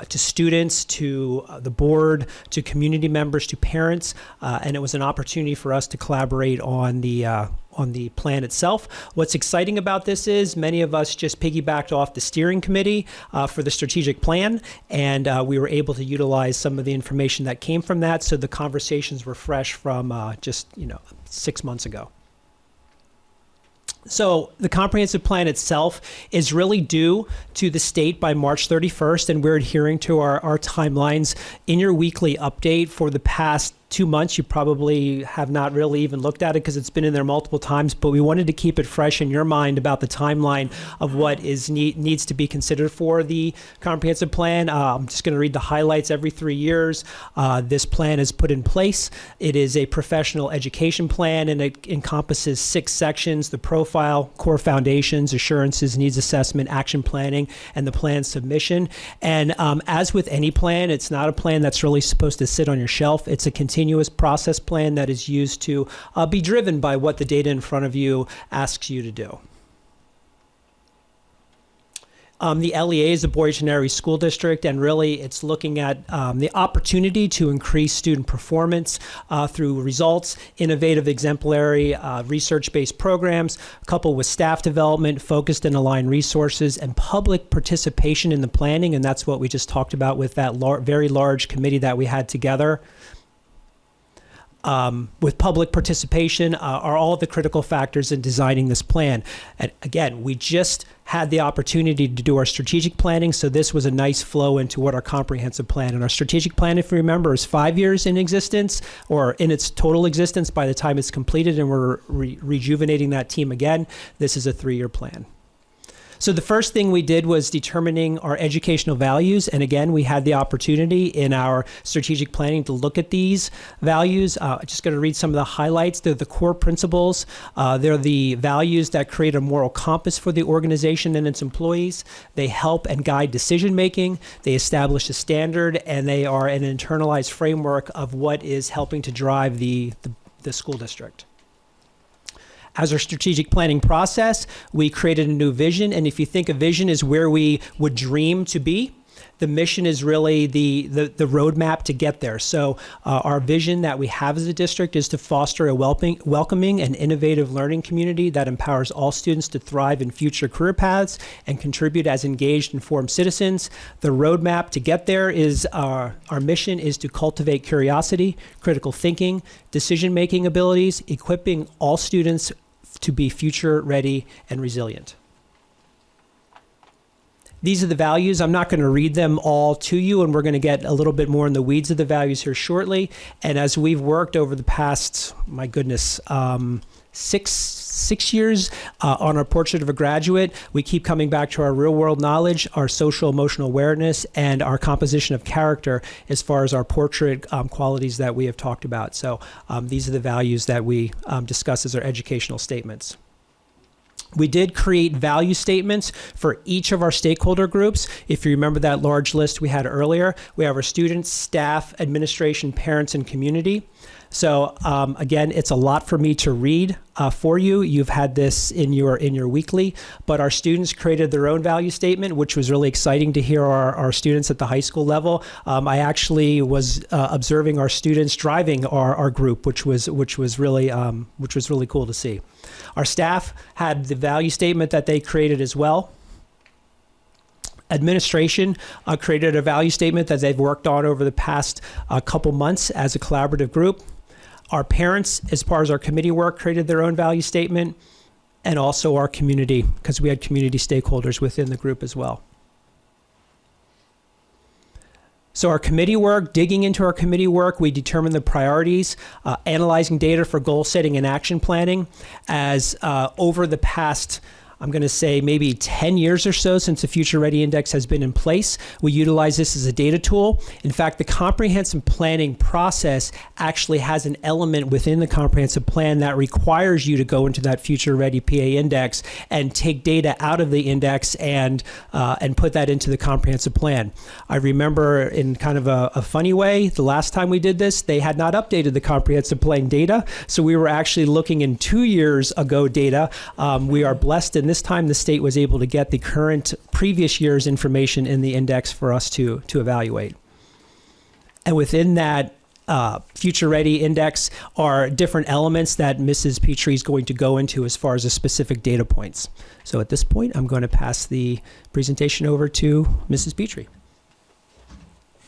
to students to the board to community members to parents, and it was an opportunity for us to collaborate on the plan itself. What's exciting about this is many of us just piggybacked off the steering committee for the strategic plan, and we were able to utilize some of the information that came from that, so the conversations were fresh from just 6 months ago. So the comprehensive plan itself is really due to the state by March 31st, and we're adhering to our timelines. In your weekly update for the past 2 months, you probably have not really even looked at it because it's been in there multiple times, but we wanted to keep it fresh in your mind about the timeline of what needs to be considered for the comprehensive plan. I'm just going to read the highlights. Every 3 years, this plan is put in place. It is a professional education plan, and it encompasses 6 sections: the profile, core foundations, assurances, needs assessment, action planning, and the plan submission. And as with any plan, it's not a plan that's really supposed to sit on your shelf. It's a continuous process plan that is used to be driven by what the data in front of you asks you to do. The LEA is the Boyertown Area School District, and really it's looking at the opportunity to increase student performance through results, innovative, exemplary, research-based programs, coupled with staff development, focused and aligned resources, and public participation in the planning, and that's what we just talked about with that very large committee that we had together. With public participation are all the critical factors in designing this plan. And again, we just had the opportunity to do our strategic planning, so this was a nice flow into what our comprehensive plan. And our strategic plan, if you remember, is 5 years in existence, or in its total existence by the time it's completed, and we're rejuvenating that team again. This is a 3-year plan. So the first thing we did was determining our educational values. And again, we had the opportunity in our strategic planning to look at these values. I'm just going to read some of the highlights. They're the core principles. They're the values that create a moral compass for the organization and its employees. They help and guide decision making. They establish a standard, and they are an internalized framework of what is helping to drive the school district. As our strategic planning process, we created a new vision. And if you think a vision is where we would dream to be, the mission is really the roadmap to get there. So our vision that we have as a district is to foster a welcoming and innovative learning community that empowers all students to thrive in future career paths and contribute as engaged, informed citizens. The roadmap to get there is our mission is to cultivate curiosity, critical thinking, decision-making abilities, equipping all students to be future ready and resilient. These are the values. I'm not going to read them all to you, and we're going to get a little bit more in the weeds of the values here shortly. And as we've worked over the past, my goodness, six years on our portrait of a graduate, we keep coming back to our real world knowledge, our social emotional awareness, and our composition of character as far as our portrait qualities that we have talked about. So these are the values that we discuss as our educational statements. We did create value statements for each of our stakeholder groups. If you remember that large list we had earlier, we have our students, staff, administration, parents, and community. So again, it's a lot for me to read for you. You've had this in your weekly, but our students created their own value statement, which was really exciting to hear our students at the high school level. I actually was observing our students driving our group, which was really cool to see. Our staff had the value statement that they created as well. Administration created a value statement that they've worked on over the past couple months as a collaborative group. Our parents, as far as our committee work, created their own value statement, and also our community, because we had community stakeholders within the group as well. So our committee work, digging into our committee work, we determined the priorities, analyzing data for goal setting and action planning. As over the past, I'm going to say maybe 10 years or so since the Future Ready Index has been in place, we utilize this as a data tool. In fact, the comprehensive planning process actually has an element within the comprehensive plan that requires you to go into that Future Ready PA Index and take data out of the index and put that into the comprehensive plan. I remember in kind of a funny way, the last time we did this, they had not updated the comprehensive plan data. So we were actually looking in 2 years ago data. We are blessed in this time the state was able to get the current previous year's information in the index for us to evaluate. And within that Future Ready Index are different elements that Mrs. Petrie is going to go into as far as the specific data points. So at this point, I'm going to pass the presentation over to Mrs. Petrie.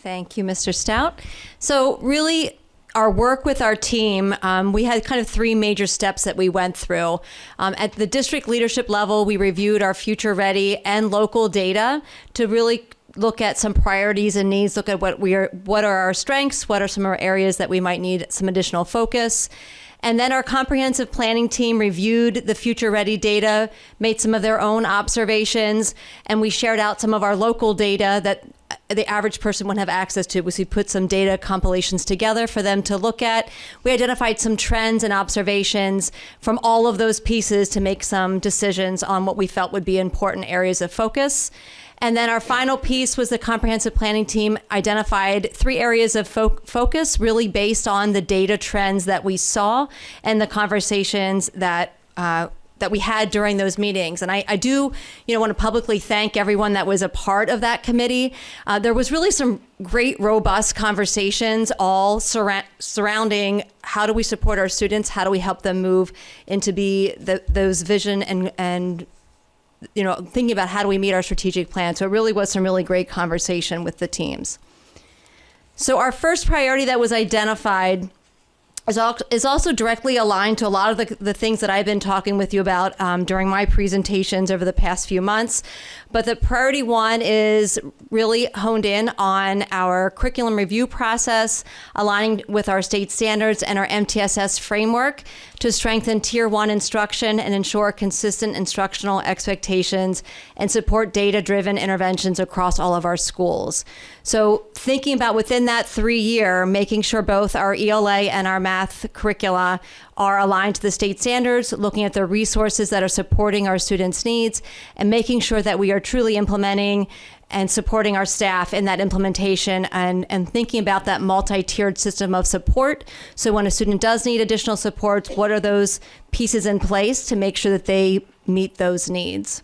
Thank you, Mr. Stout. So really, our work with our team, we had kind of three major steps that we went through. At the district leadership level, we reviewed our Future Ready and local data to really look at some priorities and needs, look at what are our strengths, what are some of our areas that we might need some additional focus. And then our comprehensive planning team reviewed the Future Ready data, made some of their own observations, and we shared out some of our local data that the average person wouldn't have access to. We put some data compilations together for them to look at. We identified some trends and observations from all of those pieces to make some decisions on what we felt would be important areas of focus. And then our final piece was the comprehensive planning team identified 3 areas of focus, really based on the data trends that we saw and the conversations that we had during those meetings. And I do, want to publicly thank everyone that was a part of that committee. There was really some great, robust conversations all surrounding how do we support our students, how do we help them move into those vision and thinking about how do we meet our strategic plan. So it really was some really great conversation with the teams. So our first priority that was identified is also directly aligned to a lot of the things that I've been talking with you about during my presentations over the past few months. But the priority 1 is really honed in on our curriculum review process, aligning with our state standards and our MTSS framework to strengthen Tier 1 instruction and ensure consistent instructional expectations and support data-driven interventions across all of our schools. So thinking about within that 3-year, making sure both our ELA and our math curricula are aligned to the state standards, looking at the resources that are supporting our students' needs, and making sure that we are truly implementing and supporting our staff in that implementation and thinking about that multi-tiered system of support. So when a student does need additional support, what are those pieces in place to make sure that they meet those needs?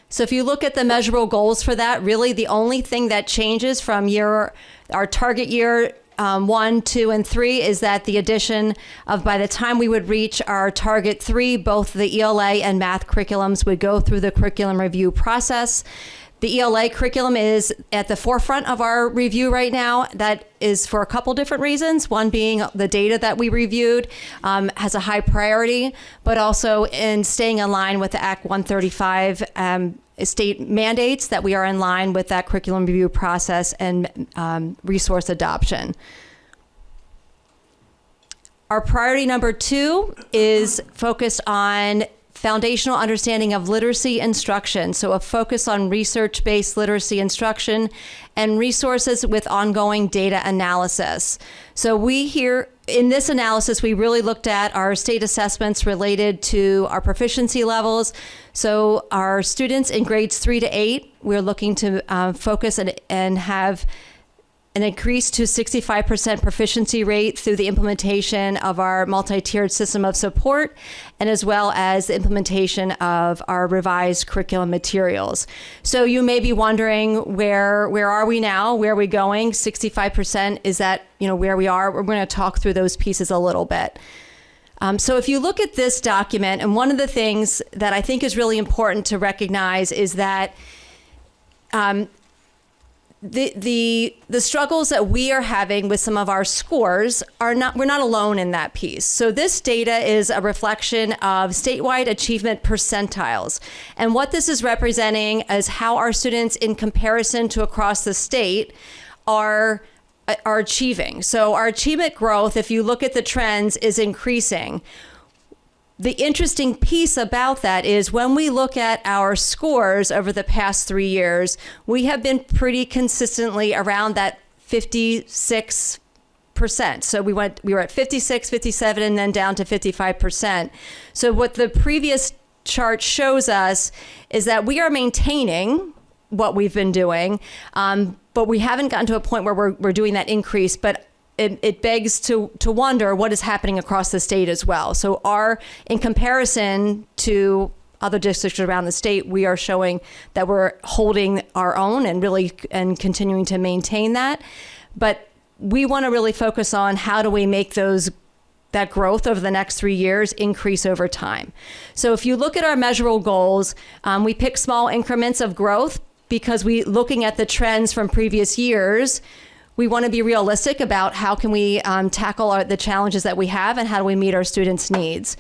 So if you look at the measurable goals for that, really the only thing that changes from our target year 1, 2, and 3 is that the addition of, by the time we would reach our target 3, both the ELA and math curriculums would go through the curriculum review process. The ELA curriculum is at the forefront of our review right now. That is for a couple different reasons. One being the data that we reviewed has a high priority, but also in staying in line with the Act 135 state mandates that we are in line with that curriculum review process and resource adoption. Our priority number 2 is focused on foundational understanding of literacy instruction. So a focus on research-based literacy instruction and resources with ongoing data analysis. So in this analysis, we really looked at our state assessments related to our proficiency levels. So our students in grades 3 to 8, we're looking to focus and have an increase to 65% proficiency rate through the implementation of our multi-tiered system of support, and as well as the implementation of our revised curriculum materials. So you may be wondering, where are we now? Where are we going? 65%, is that where we are? We're going to talk through those pieces a little bit. So if you look at this document, and one of the things that I think is really important to recognize is that the struggles that we are having with some of our scores we're not alone in that piece. So this data is a reflection of statewide achievement percentiles. And what this is representing is how our students in comparison to across the state are achieving. So our achievement growth, if you look at the trends, is increasing. The interesting piece about that is when we look at our scores over the past 3 years, we have been pretty consistently around that 56%. So we were at 56, 57, and then down to 55%. So what the previous chart shows us is that we are maintaining what we've been doing, but we haven't gotten to a point where we're doing that increase. But it begs to wonder what is happening across the state as well. So in comparison to other districts around the state, we are showing that we're holding our own and continuing to maintain that. But we want to really focus on how do we make that growth over the next 3 years increase over time. So if you look at our measurable goals, we pick small increments of growth because looking at the trends from previous years, we want to be realistic about how can we tackle the challenges that we have and how do we meet our students' needs.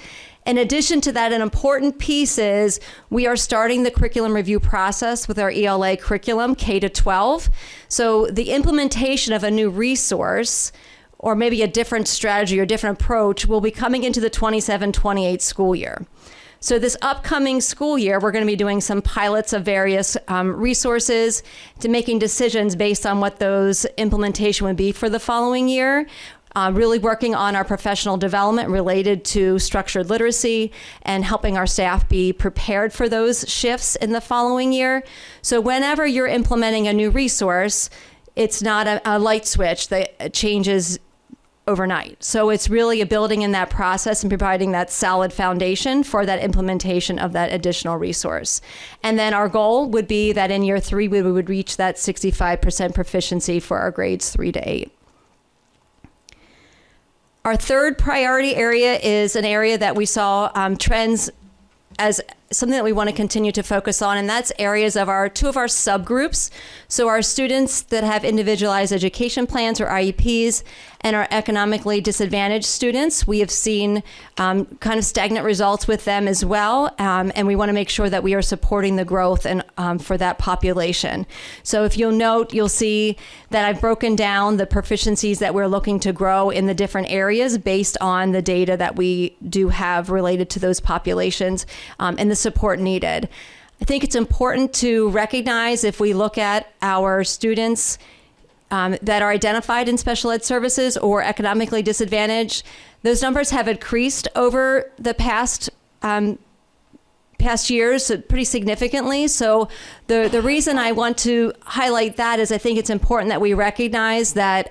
In addition to that, an important piece is we are starting the curriculum review process with our ELA curriculum, K-12. So the implementation of a new resource or maybe a different strategy or different approach will be coming into the 27-28 school year. So this upcoming school year, we're going to be doing some pilots of various resources to making decisions based on what those implementation would be for the following year. Really working on our professional development related to structured literacy and helping our staff be prepared for those shifts in the following year. So whenever you're implementing a new resource, it's not a light switch that changes overnight. So it's really a building in that process and providing that solid foundation for that implementation of that additional resource. And then our goal would be that in year 3, we would reach that 65% proficiency for our grades 3 to 8. Our third priority area is an area that we saw trends as something that we want to continue to focus on, and that's areas of two of our subgroups. So our students that have individualized education plans or IEPs and our economically disadvantaged students, we have seen kind of stagnant results with them as well, and we want to make sure that we are supporting the growth and for that population. So if you'll note, you'll see that I've broken down the proficiencies that we're looking to grow in the different areas based on the data that we do have related to those populations and the support needed. I think it's important to recognize if we look at our students that are identified in special ed services or economically disadvantaged, those numbers have increased over the past years pretty significantly. So the reason I want to highlight that is I think it's important that we recognize that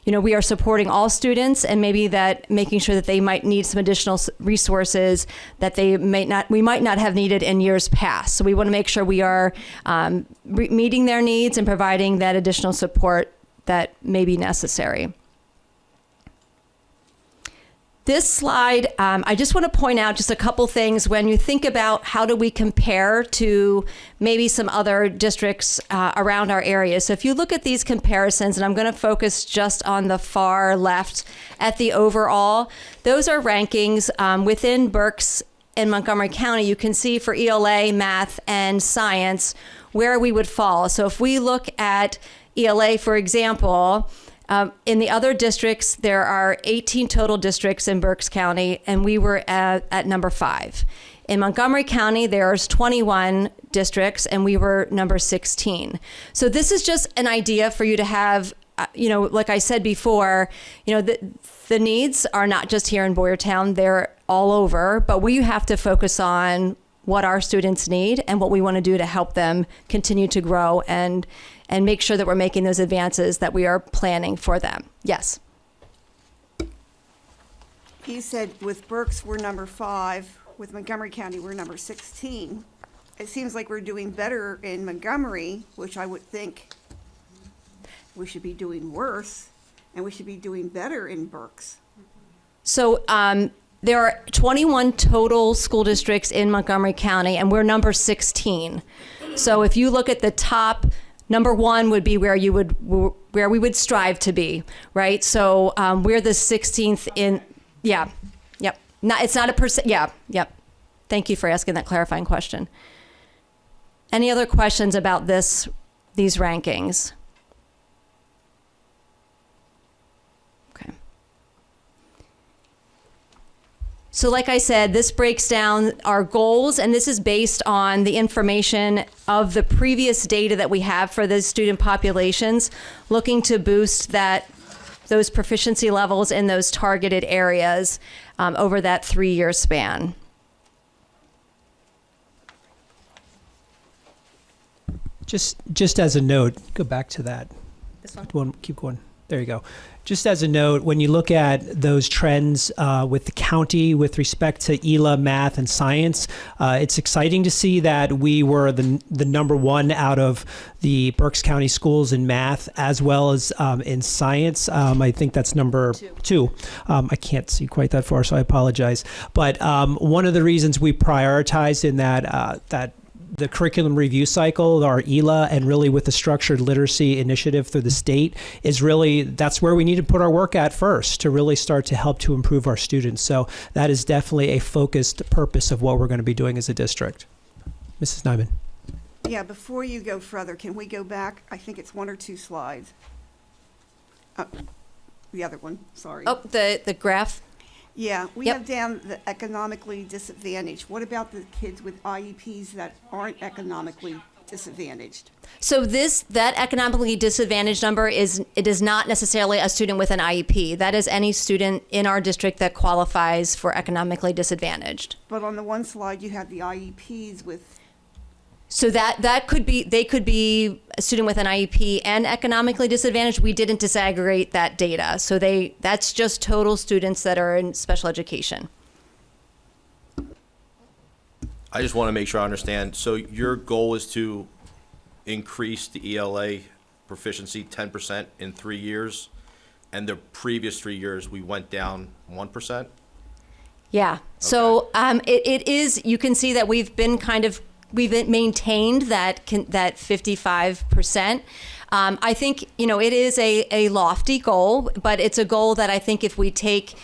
we are supporting all students, and maybe that making sure that they might need some additional resources that we might not have needed in years past. So we want to make sure we are meeting their needs and providing that additional support that may be necessary. This slide, I just want to point out just a couple things when you think about how do we compare to maybe some other districts around our area. So if you look at these comparisons, and I'm going to focus just on the far left at the overall, those are rankings within Berks and Montgomery County. You can see for ELA, math, and science where we would fall. So if we look at ELA, for example, in the other districts, there are 18 total districts in Berks County, and we were at number 5. In Montgomery County, there's 21 districts, and we were number 16. So this is just an idea for you to have, like I said before, the needs are not just here in Boyertown, they're all over, but we have to focus on what our students need and what we want to do to help them continue to grow and make sure that we're making those advances that we are planning for them. Yes. You said with Berks, we're number 5. With Montgomery County, we're number 16. It seems like we're doing better in Montgomery, which I would think we should be doing worse, and we should be doing better in Berks. So there are 21 total school districts in Montgomery County, and we're number 16. So if you look at the top Number one would be where we would strive to be, right? So we're the 16th in, yeah, yep. It's not a percent, yeah, yep. Thank you for asking that clarifying question. Any other questions about these rankings? Okay. So like I said, this breaks down our goals, and this is based on the information of the previous data that we have for the student populations, looking to boost those proficiency levels in those targeted areas over that 3-year span. Just as a note, go back to that. This one? Keep going. There you go. Just as a note, when you look at those trends with the county with respect to ELA, math, and science, it's exciting to see that we were the number one out of the Berks County schools in math as well as in science. I think that's number two. I can't see quite that far, so I apologize. But one of the reasons we prioritized in that the curriculum review cycle, our ELA, and really with the structured literacy initiative through the state is really, that's where we need to put our work at first to really start to help to improve our students. So that is definitely a focused purpose of what we're going to be doing as a district. Mrs. Nyman. Yeah, before you go further, can we go back? I think it's 1 or 2 slides. The other one, sorry. Oh, the graph? Yeah, we Yep. have down the economically disadvantaged. What about the kids with IEPs that aren't economically disadvantaged? So that economically disadvantaged number it is not necessarily a student with an IEP. That is any student in our district that qualifies for economically disadvantaged. But on the one slide, you have the IEPs with, So that could be, they could be a student with an IEP and economically disadvantaged. We didn't disaggregate that data. So that's just total students that are in special education. I just want to make sure I understand. So your goal is to increase the ELA proficiency 10% in 3 years, and the previous 3 years we went down 1%? Yeah. So it is, you can see that we've maintained that 55%. I think, it is a lofty goal, but it's a goal that I think if we take,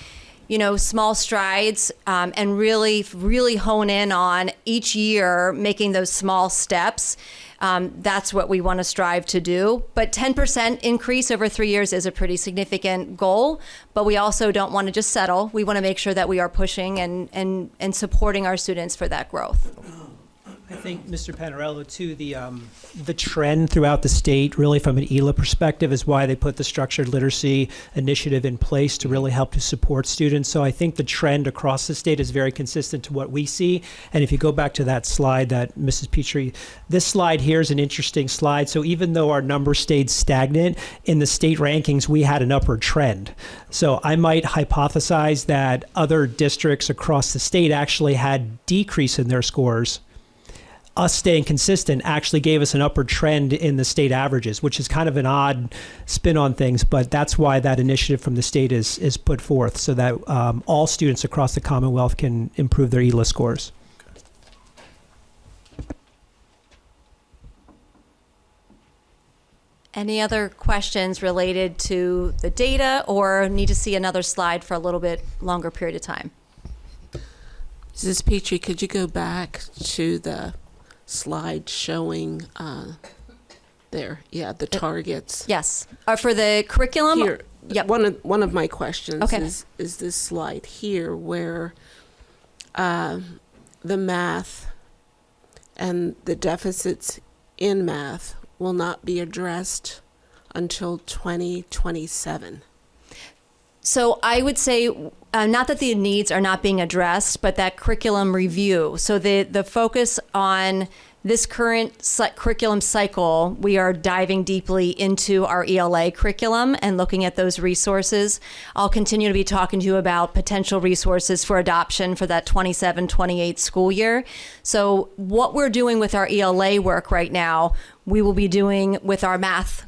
small strides and really hone in on each year, making those small steps, that's what we want to strive to do. But 10% increase over 3 years is a pretty significant goal, but we also don't want to just settle. We want to make sure that we are pushing and supporting our students for that growth. I think, Mr. Panarello, too, the trend throughout the state, really from an ELA perspective, is why they put the structured literacy initiative in place to really help to support students. So I think the trend across the state is very consistent to what we see. And if you go back to that slide that Mrs. Petrie, this slide here is an interesting slide. So even though our numbers stayed stagnant, in the state rankings, we had an upward trend. So I might hypothesize that other districts across the state actually had decrease in their scores. Us staying consistent actually gave us an upward trend in the state averages, which is kind of an odd spin on things, but that's why that initiative from the state is put forth so that all students across the Commonwealth can improve their ELA scores. Any other questions related to the data or need to see another slide for a little bit longer period of time? Mrs. Petrie, could you go back to the slide showing the targets? Yes. For the curriculum? Here, Yep. one of my questions Okay. is this slide here where the math and the deficits in math will not be addressed until 2027. So I would say, not that the needs are not being addressed, but that curriculum review. So the focus on this current curriculum cycle, we are diving deeply into our ELA curriculum and looking at those resources. I'll continue to be talking to you about potential resources for adoption for that 27-28 school year. So what we're doing with our ELA work right now, we will be doing with our math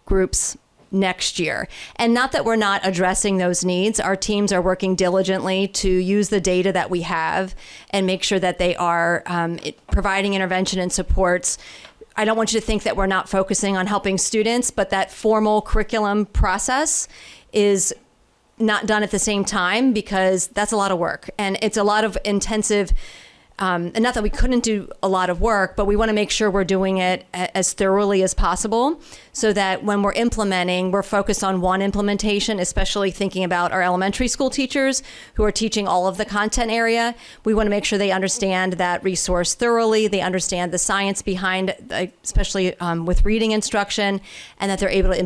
groups next year. And not that we're not addressing those needs. Our teams are working diligently to use the data that we have and make sure that they are providing intervention and supports I don't want you to think that we're not focusing on helping students, but that formal curriculum process is not done at the same time, because that's a lot of work and it's a lot of intensive. And not that we couldn't do a lot of work, but we want to make sure we're doing it as thoroughly as possible, so that when we're implementing, we're focused on one implementation, especially thinking about our elementary school teachers who are teaching all of the content area. We want to make sure they understand that resource thoroughly, they understand the science behind, especially with reading instruction, and that they're able to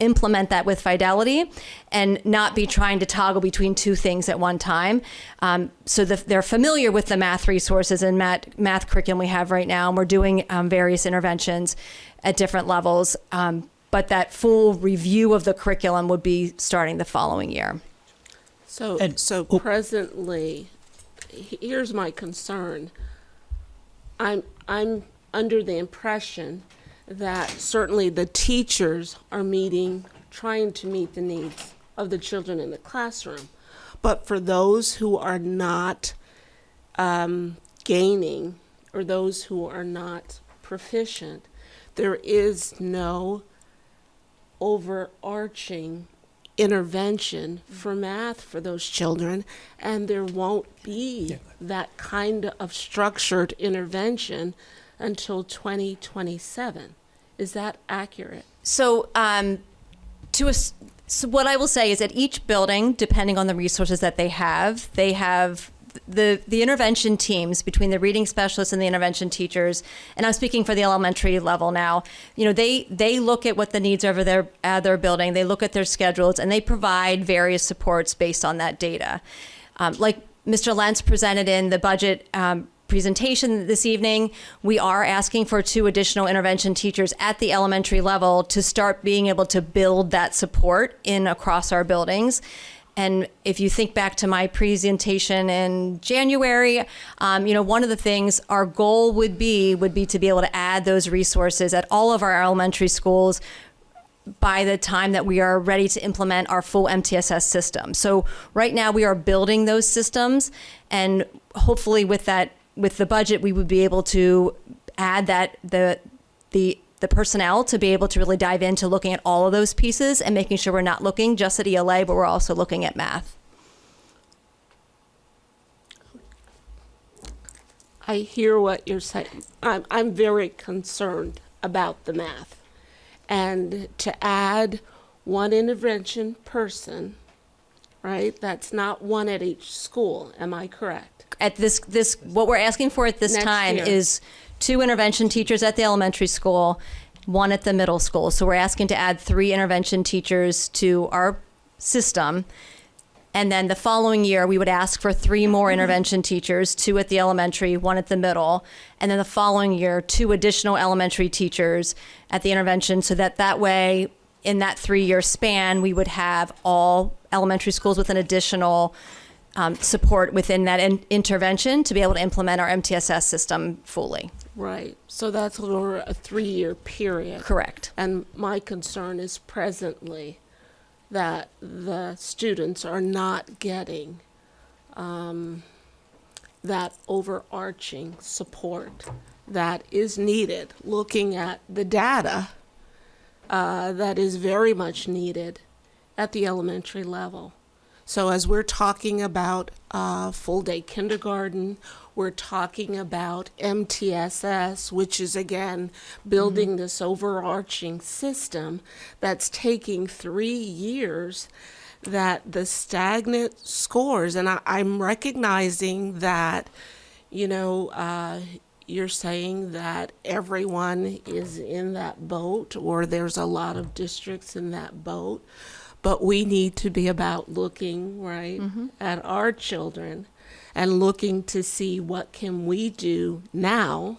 implement that with fidelity and not be trying to toggle between two things at one time. So that they're familiar with the math resources and math curriculum we have right now, and we're doing various interventions at different levels. But that full review of the curriculum would be starting the following year. So presently, here's my concern. I'm under the impression that certainly the teachers are trying to meet the needs of the children in the classroom. But for those who are not gaining, or those who are not proficient, there is no overarching intervention for math for those children, and there won't be that kind of structured intervention until 2027. Is that accurate? So, so what I will say is that each building, depending on the resources that they have the intervention teams between the reading specialists and the intervention teachers, and I'm speaking for the elementary level now, they look at what the needs are at their building, they look at their schedules, and they provide various supports based on that data. Like Mr. Lentz presented in the budget presentation this evening, we are asking for 2 additional intervention teachers at the elementary level to start being able to build that support across our buildings. And if you think back to my presentation in January, one of the things our goal would be to be able to add those resources at all of our elementary schools by the time that we are ready to implement our full MTSS system. So right now we are building those systems, and hopefully with the budget, we would be able to add the personnel to be able to really dive into looking at all of those pieces and making sure we're not looking just at ELA, but we're also looking at math. I hear what you're saying. I'm very concerned about the math. And to add one intervention person, right? That's not one at each school. Am I correct? At this what we're asking for at this Next time year. is 2 intervention teachers at the elementary school, 1 at the middle school. So we're asking to add 3 intervention teachers to our system. And then the following year, we would ask for 3 more intervention teachers, 2 at the elementary, 1 at the middle. And then the following year, 2 additional elementary teachers at the intervention, so that way, in that 3-year span, we would have all elementary schools with an additional support within that intervention to be able to implement our MTSS system fully. Right. So that's over a 3-year period. Correct. And my concern is presently that the students are not getting that overarching support that is needed, looking at the data that is very much needed at the elementary level. So as we're talking about full-day kindergarten, we're talking about MTSS, which is, again, building this overarching system that's taking 3 years, that the stagnant scores, and I'm recognizing that, you're saying that everyone is in that boat, or there's a lot of districts in that boat. But we need to be about looking, right, at our children and looking to see what can we do now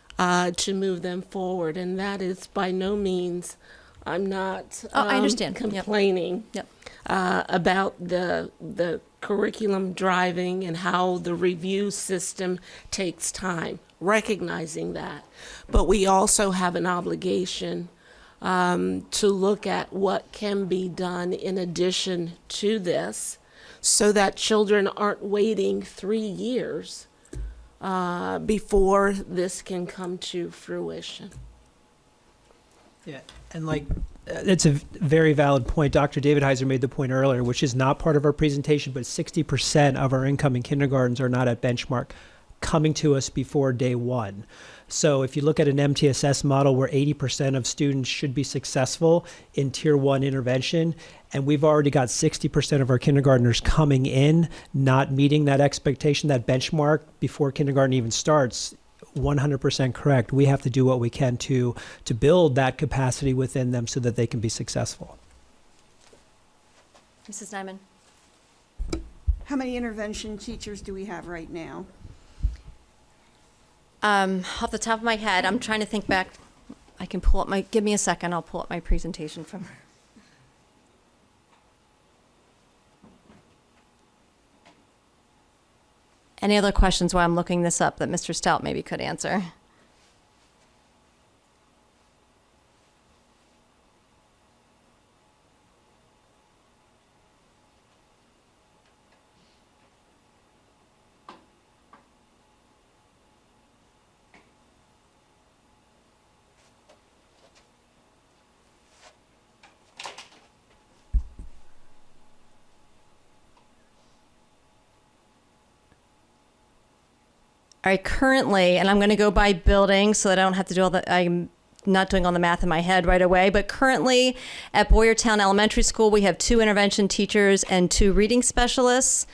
to move them forward. And that is by no means, I'm not I understand. complaining Yep. About the curriculum driving and how the review system takes time, recognizing that. But we also have an obligation to look at what can be done in addition to this, so that children aren't waiting 3 years before this can come to fruition. Yeah, and it's a very valid point. Dr. David Heiser made the point earlier, which is not part of our presentation, but 60% of our incoming kindergartens are not at benchmark, coming to us before day one. So if you look at an MTSS model where 80% of students should be successful in tier 1 intervention, and we've already got 60% of our kindergartners coming in, not meeting that expectation, that benchmark before kindergarten even starts, 100% correct. We have to do what we can to build that capacity within them so that they can be successful. Mrs. Nyman? How many intervention teachers do we have right now? Off the top of my head, I'm trying to think back. I can pull up give me a second, I'll pull up my presentation from. Any other questions while I'm looking this up that Mr. Stout maybe could answer? All right, currently, and I'm going to go by building so that I don't have to do all the, I'm not doing all the math in my head right away, but currently at Boyertown Elementary School, we have 2 intervention teachers and 2 reading specialists.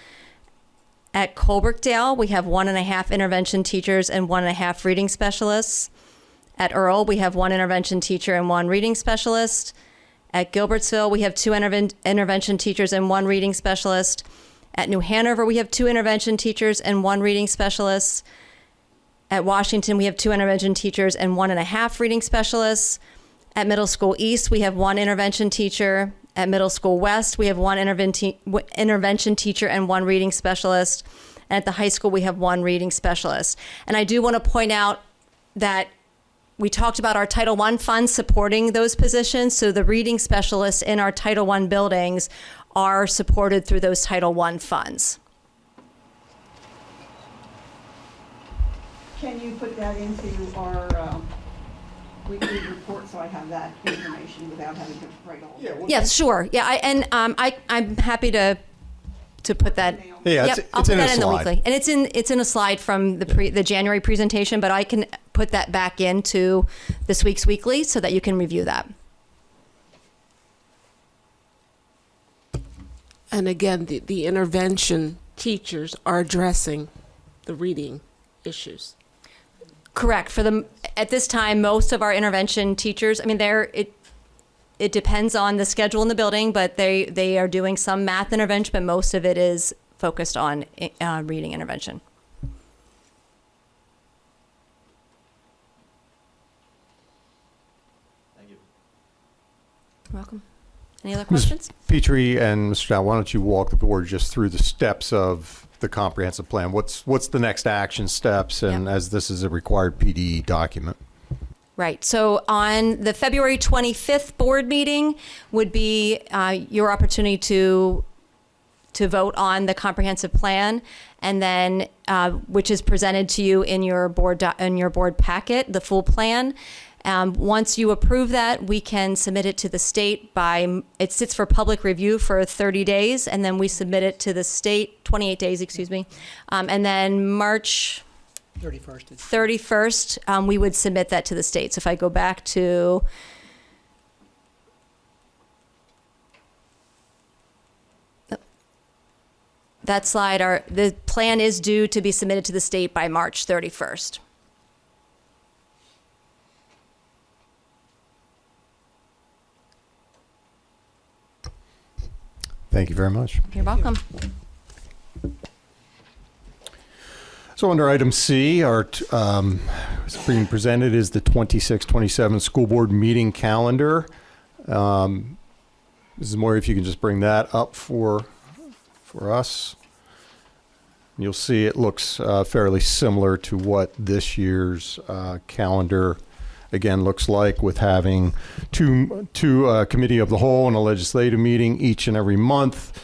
At Colbrookdale, we have 1.5 intervention teachers and 1.5 reading specialists. At Earl, we have 1 intervention teacher and 1 reading specialist. At Gilbertsville, we have 2 intervention teachers and 1 reading specialist. At New Hanover, we have 2 intervention teachers and 1 reading specialist. At Washington, we have 2 intervention teachers and 1.5 reading specialists. At Middle School East, we have 1 intervention teacher. At Middle School West, we have 1 intervention teacher and 1 reading specialist. And at the high school, we have 1 reading specialist. And I do want to point out that we talked about our Title I funds supporting those positions. So the reading specialists in our Title I buildings are supported through those Title I funds. Can you put that into our weekly report so I have that information without having to write all? Yeah, sure. Yeah, I'm happy to put that. Yeah, Yep, I'll it's put in a that in the slide. weekly, and it's in a slide from the January presentation. But I can put that back into this week's weekly so that you can review that. And again, the intervention teachers are addressing the reading issues. Correct. At this time, most of our intervention teachers, I mean, it depends on the schedule in the building, but they are doing some math intervention, but most of it is focused on reading intervention. Thank you. You're welcome. Any other questions? Petrie and Mr. Stout, why don't you walk the board just through the steps of the comprehensive plan? What's the next action steps, and Yep. as this is a required PDE document? Right. So on the February 25th board meeting would be your opportunity to vote on the comprehensive plan, and then which is presented to you in your board packet, the full plan. Once you approve that, we can submit it to the state it sits for public review for 30 days, and then we submit it to the state, 28 days, excuse me. And then March 31st, we would submit that to the state. So if I go back to that slide, the plan is due to be submitted to the state by March 31st. Thank you very much. You're welcome. So under item C, what's being presented is the 26-27 school board meeting calendar. Mrs. Moyer, if you can just bring that up for us. You'll see it looks fairly similar to what this year's calendar again looks like, with having two committee of the whole and a legislative meeting each and every month.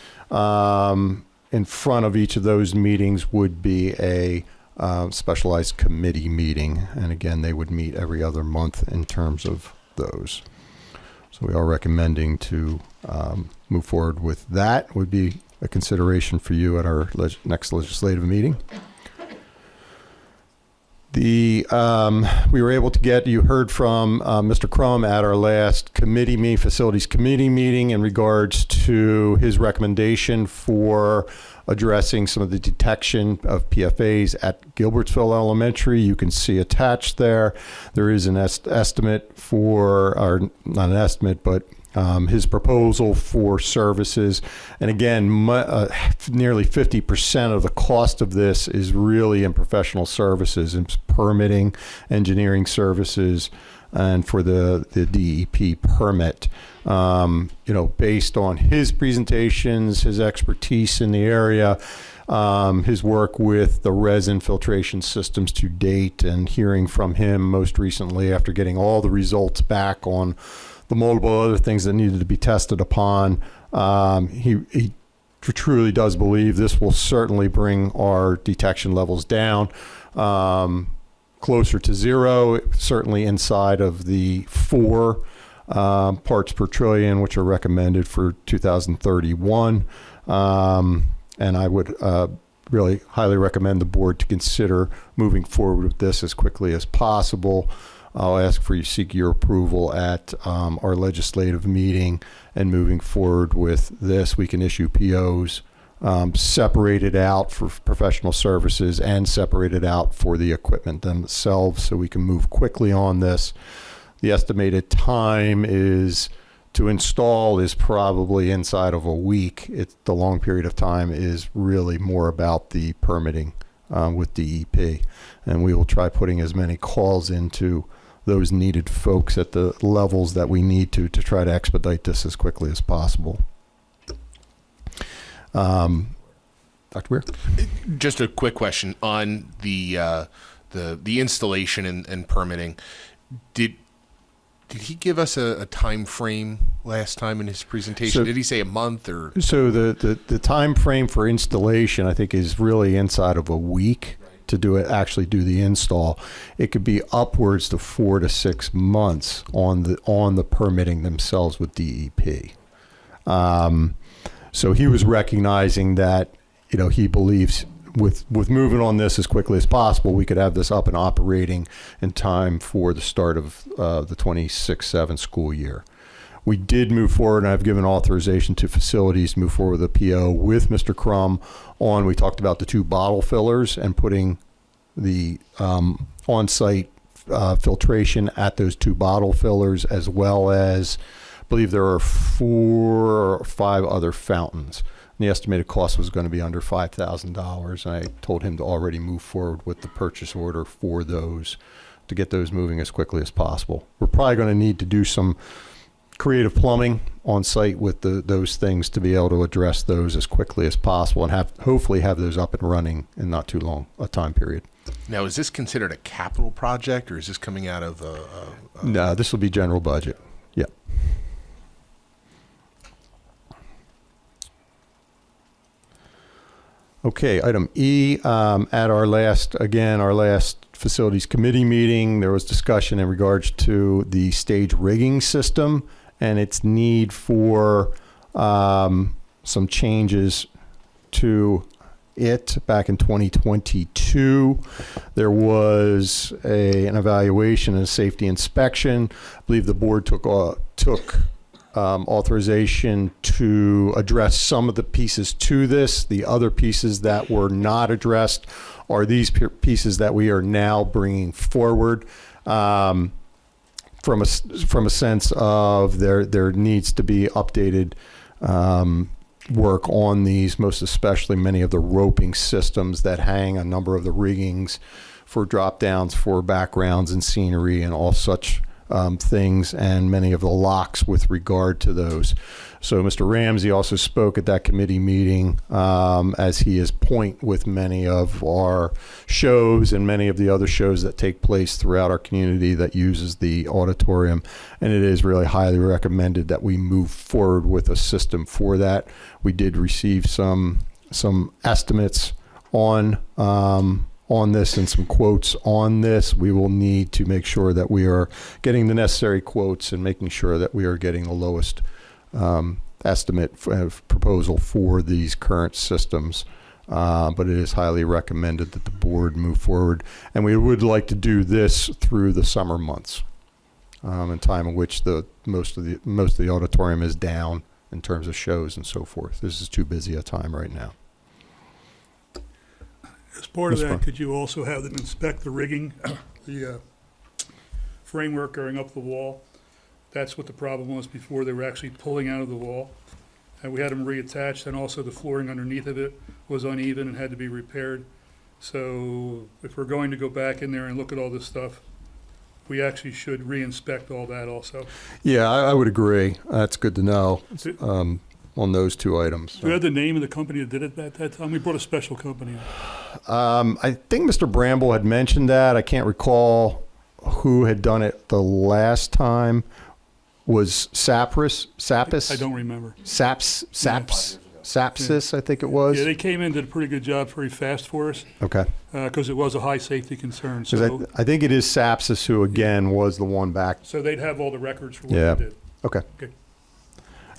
In front of each of those meetings would be a specialized committee meeting. And again, they would meet every other month in terms of those. So we are recommending to move forward with that. Would be a consideration for you at our next legislative meeting. We were able to get, you heard from Mr. Crum at our last facilities committee meeting in regards to his recommendation for addressing some of the detection of PFAs at Gilbertsville Elementary. You can see attached there. There is an estimate for, or not an estimate, but his proposal for services. And again, nearly 50% of the cost of this is really in professional services and permitting, engineering services, and for the DEP permit. Based on his presentations, his expertise in the area, his work with the resin filtration systems to date, and hearing from him most recently after getting all the results back on the multiple other things that needed to be tested upon. He truly does believe this will certainly bring our detection levels down closer to zero, certainly inside of the 4 parts per trillion, which are recommended for 2031. And I would really highly recommend the board to consider moving forward with this as quickly as possible. I'll ask for you to seek your approval at our legislative meeting, and moving forward with this, we can issue POs separated out for professional services and separated out for the equipment themselves, so we can move quickly on this. The estimated time to install is probably inside of a week. The long period of time is really more about the permitting with DEP, and we will try putting as many calls into those needed folks at the levels that we need to try to expedite this as quickly as possible. Dr. Weir? Just a quick question on the installation and permitting. Did he give us a time frame last time in his presentation? Did he say a month or? So the time frame for installation, I think, is really inside of a week to actually do the install. It could be upwards to 4 to 6 months on the permitting themselves with DEP. So he was recognizing that, he believes with moving on this as quickly as possible, we could have this up and operating in time for the start of the 26-7 school year. We did move forward, and I've given authorization to facilities to move forward with a PO with Mr. Crum on, we talked about the 2 bottle fillers and putting the on-site filtration at those 2 bottle fillers, as well as, I believe there are 4 or 5 other fountains. And the estimated cost was going to be under $5,000, and I told him to already move forward with the purchase order for those to get those moving as quickly as possible. We're probably going to need to do some creative plumbing on site with those things to be able to address those as quickly as possible, and hopefully have those up and running in not too long a time period. Now, is this considered a capital project, or is this coming out of No, this will be general budget. Yep. Okay, item E, at our last facilities committee meeting, there was discussion in regards to the stage rigging system and its need for some changes to it. Back in 2022, there was an evaluation and a safety inspection. I believe the board took authorization to address some of the pieces to this. The other pieces that were not addressed are these pieces that we are now bringing forward. From a sense of there needs to be updated work on these, most especially many of the roping systems that hang a number of the riggings for drop downs for backgrounds and scenery and all such things, and many of the locks with regard to those. So Mr. Ramsey also spoke at that committee meeting, as he is point with many of our shows and many of the other shows that take place throughout our community that uses the auditorium. And it is really highly recommended that we move forward with a system for that. We did receive some estimates on on this and some quotes on this. We will need to make sure that we are getting the necessary quotes and making sure that we are getting the lowest estimate proposal for these current systems. But it is highly recommended that the board move forward, and we would like to do this through the summer months, in time in which most of the auditorium is down in terms of shows and so forth. This is too busy a time right now. As part of Ms. that, Brown. could you also have them inspect the rigging, the framework going up the wall? That's what the problem was before. They were actually pulling out of the wall. And we had them reattached, and also the flooring underneath of it was uneven and had to be repaired. So if we're going to go back in there and look at all this stuff, we actually should re-inspect all that also. Yeah, I would agree. That's good to know on those two items. Do you have the name of the company that did it at that time? We brought a special company in. I think Mr. Bramble had mentioned that. I can't recall who had done it the last time. Was Sapis? I don't remember. Sapsis, I think it was. Yeah, they came in, did a pretty good job, very fast for us, Okay. because it was a high safety concern. 'Cause So, I think it is Sapsis who, again, was the one back. so they'd have all the records for what Yeah. they did. Okay. Okay.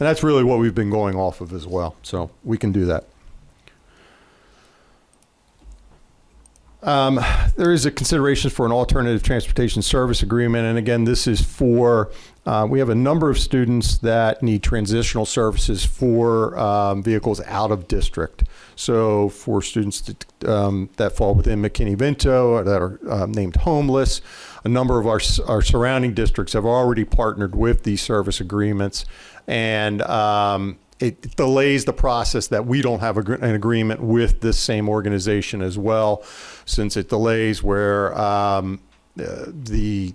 And that's really what we've been going off of as well. So we can do that. There is a consideration for an alternative transportation service agreement. And again, this is for, we have a number of students that need transitional services for vehicles out of district. So for students that fall within McKinney-Vento that are named homeless, a number of our surrounding districts have already partnered with these service agreements. And it delays the process that we don't have an agreement with this same organization as well, since it delays where the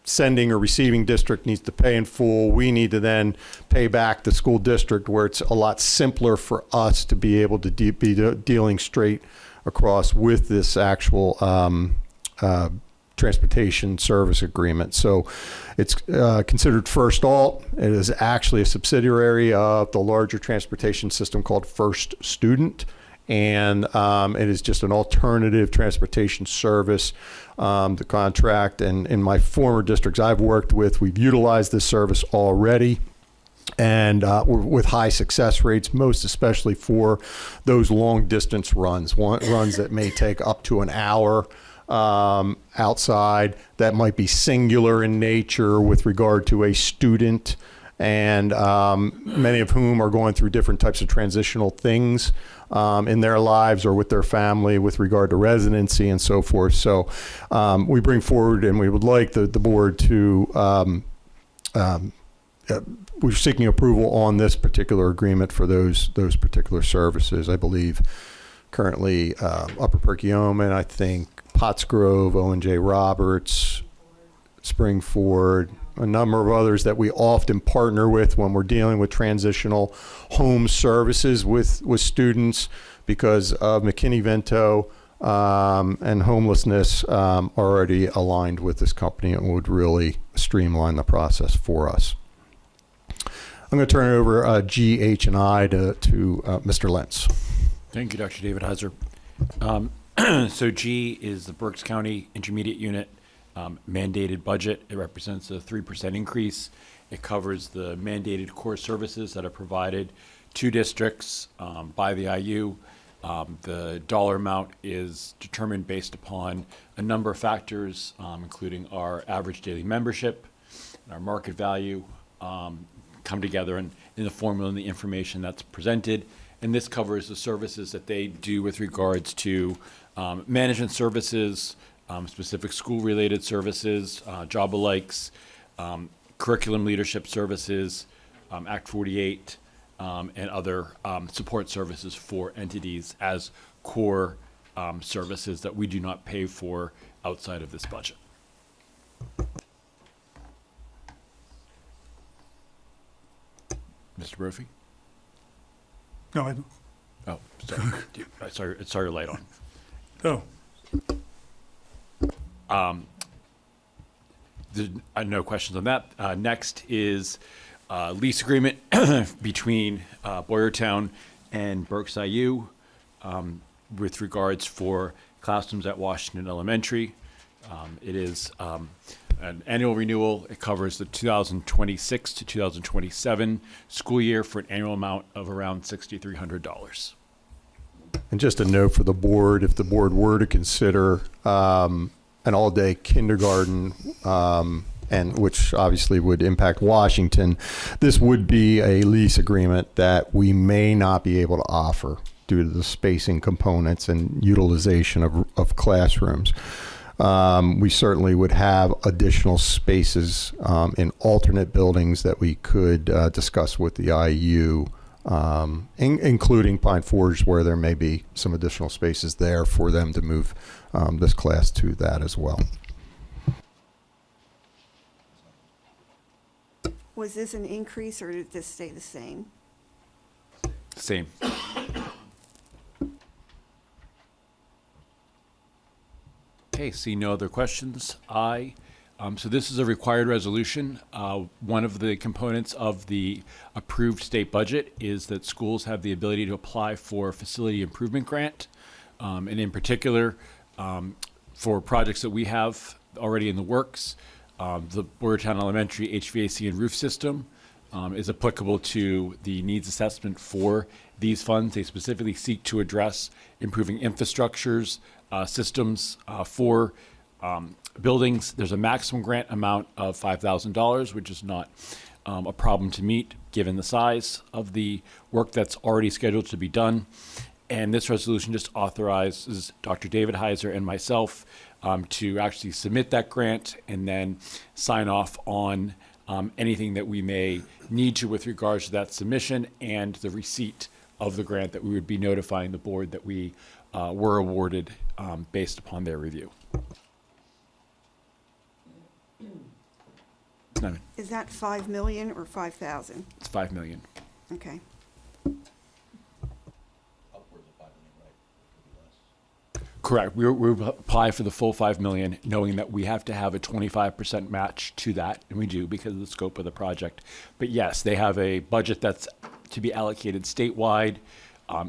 sending or receiving district needs to pay in full. We need to then pay back the school district, where it's a lot simpler for us to be able to be dealing straight across with this actual transportation service agreement. So it's considered First Alt. It is actually a subsidiary of the larger transportation system called First Student. And it is just an alternative transportation service. The contract, and in my former districts I've worked with, we've utilized this service already. And with high success rates, most especially for those long distance runs that may take up to an hour outside, that might be singular in nature with regard to a student, and many of whom are going through different types of transitional things in their lives or with their family with regard to residency and so forth. So we bring forward, and we would like the board to, we're seeking approval on this particular agreement for those particular services. I believe currently Upper Perkiomen, I think Pottsgrove, O&J Roberts, Springford, a number of others that we often partner with when we're dealing with transitional home services with students, because of McKinney-Vento and homelessness already aligned with this company, and would really streamline the process for us. I'm going to turn it over G, H, and I to Mr. Lentz. Thank you, Dr. David Heiser. So G is the Berks County Intermediate Unit mandated budget. It represents a 3% increase. It covers the mandated core services that are provided to districts by the IU. The dollar amount is determined based upon a number of factors, including our average daily membership and our market value, come together in the formula and the information that's presented. And this covers the services that they do with regards to management services, specific school-related services, job alikes, curriculum leadership services, Act 48, and other support services for entities as core services that we do not pay for outside of this budget. Mr. Brophy? No, I don't. Oh, sorry. I saw your light on. Oh, No questions on that. Next is lease agreement between Boyertown and Berks IU with regards for classrooms at Washington Elementary. It is an annual renewal. It covers the 2026 to 2027 school year for an annual amount of around $6,300. And just a note for the board, if the board were to consider an all-day kindergarten, and which obviously would impact Washington, this would be a lease agreement that we may not be able to offer due to the spacing components and utilization of classrooms. We certainly would have additional spaces in alternate buildings that we could discuss with the IU, including Pine Forge, where there may be some additional spaces there for them to move this class to that as well. Was this an increase or did this stay the same? Same. Okay, see no other questions. So this is a required resolution. One of the components of the approved state budget is that schools have the ability to apply for a facility improvement grant. And in particular, for projects that we have already in the works, the Boyertown Elementary HVAC and roof system is applicable to the needs assessment for these funds. They specifically seek to address improving infrastructures, systems for buildings. There's a maximum grant amount of $5,000, which is not a problem to meet given the size of the work that's already scheduled to be done. And this resolution just authorizes Dr. David Heiser and myself to actually submit that grant and then sign off on anything that we may need to with regards to that submission and the receipt of the grant, that we would be notifying the board that we were awarded based upon their review. Is that 5 million or 5,000? It's $5 million. Okay. Correct. We apply for the full $5 million, knowing that we have to have a 25% match to that, and we do because of the scope of the project. But yes, they have a budget that's to be allocated statewide.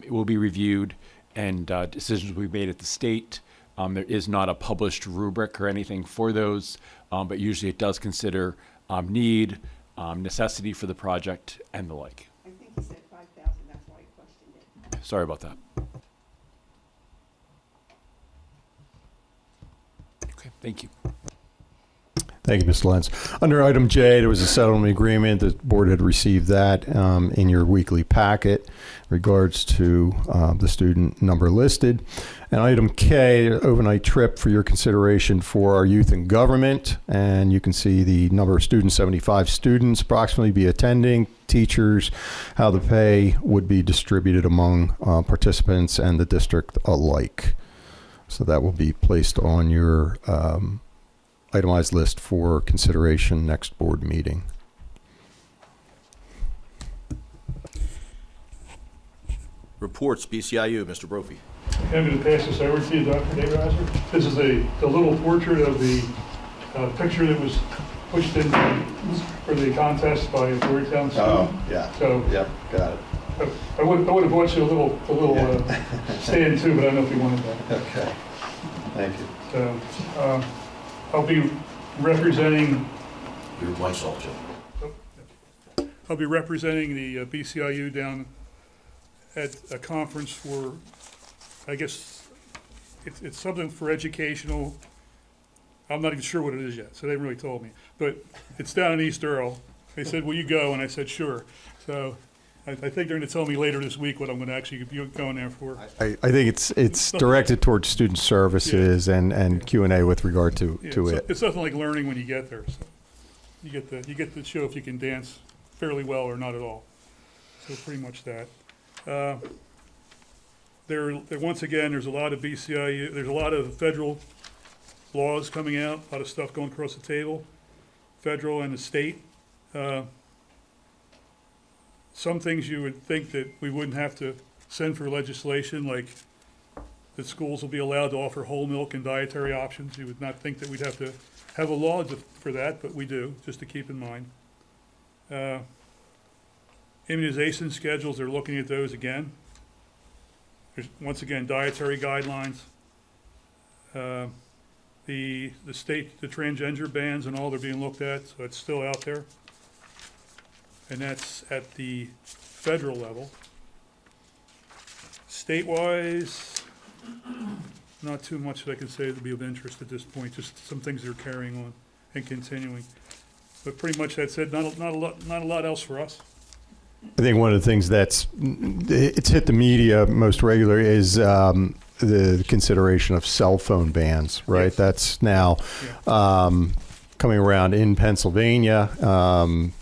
It will be reviewed, and decisions will be made at the state. There is not a published rubric or anything for those, but usually it does consider need, necessity for the project, and the like. I think he said 5,000, that's why I questioned it. Sorry about that. Okay, thank you. Thank you, Mr. Lenz. Under item J, there was a settlement agreement. The board had received that in your weekly packet in regards to the student number listed. And item K, overnight trip for your consideration for our youth in government. And you can see the number of students, 75 students approximately be attending, teachers, how the pay would be distributed among participants and the district alike. So that will be placed on your itemized list for consideration next board meeting. Reports, BCIU, Mr. Brophy. I'm going to pass this over to you, Dr. David Heiser. This is the little portrait of the picture that was pushed in for the contest by a Boyertown student. Oh, yeah. So, Yep, got it. I would have bought you a little stand too, but I don't know if you wanted that. Okay. Thank you. So, I'll be representing. Your wife's all Joe. I'll be representing the BCIU down at a conference for, I guess, it's something for educational. I'm not even sure what it is yet, so they haven't really told me. But it's down in East Earl. They said, will you go? And I said, sure. So I think they're going to tell me later this week what I'm going to actually be going there for. I think it's directed towards student services and Q&A with regard to it. It's nothing like learning when you get there. So you get to show if you can dance fairly well or not at all. So pretty much that. Once again, there's a lot of BCIU, there's a lot of federal laws coming out, a lot of stuff going across the table, federal and the state. Some things you would think that we wouldn't have to send for legislation, like that schools will be allowed to offer whole milk and dietary options. You would not think that we'd have to have a law for that, but we do, just to keep in mind. Immunization schedules, they're looking at those again. There's, once again, dietary guidelines. The state, the transgender bans and all, they're being looked at, so it's still out there. And that's at the federal level. State-wise, not too much that I can say that would be of interest at this point, just some things they're carrying on and continuing. But pretty much that's it, not a lot else for us. I think one of the things it's hit the media most regularly is the consideration of cell phone bans, right? Yes. That's now coming around in Pennsylvania. And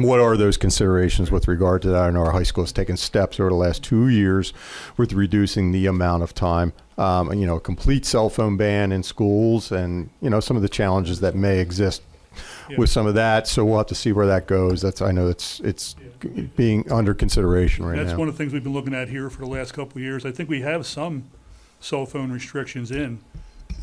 what are those considerations with regard to that? I know our high school has taken steps over the last 2 years with reducing the amount of time, a complete cell phone ban in schools, and, some of the challenges that may exist with some of that. So we'll have to see where that goes. I know it's being under consideration right now. That's one of the things we've been looking at here for the last couple of years. I think we have some cell phone restrictions in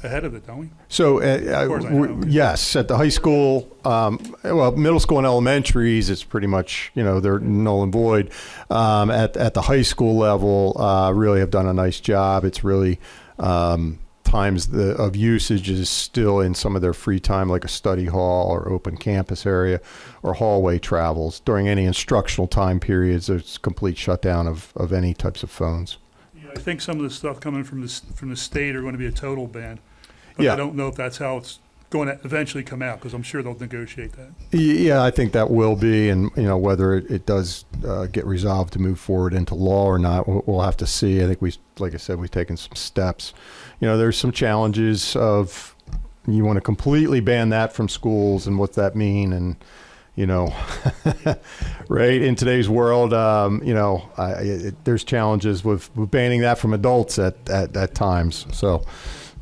ahead of it, don't we? So, far as I know. yes, at the high school, middle school and elementaries, it's pretty much, they're null and void. At the high school level, really have done a nice job. It's really times of usage is still in some of their free time, like a study hall or open campus area or hallway travels. During any instructional time periods, there's complete shutdown of any types of phones. Yeah, I think some of the stuff coming from the state are going to be a total ban. But Yeah. I don't know if that's how it's going to eventually come out, because I'm sure they'll negotiate that. Yeah, I think that will be, and whether it does get resolved to move forward into law or not, we'll have to see. I think like I said, we've taken some steps. There's some challenges of you want to completely ban that from schools, and what's that mean, and right in today's world, there's challenges with banning that from adults at times. So.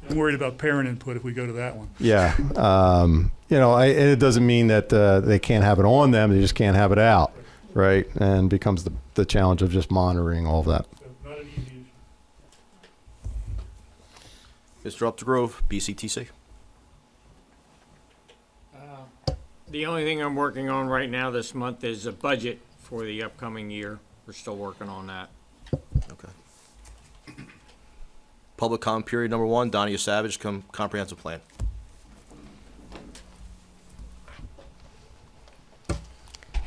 I'm worried about parent input if we go to that one. Yeah. And it doesn't mean that they can't have it on them. They just can't have it out, right? And becomes the challenge of just monitoring all of that. So not an easy issue. Mr. Updegrove, BCTC. The only thing I'm working on right now this month is a budget for the upcoming year. We're still working on that. Okay. Public comment period number 1, Donnie Savage, comprehensive plan.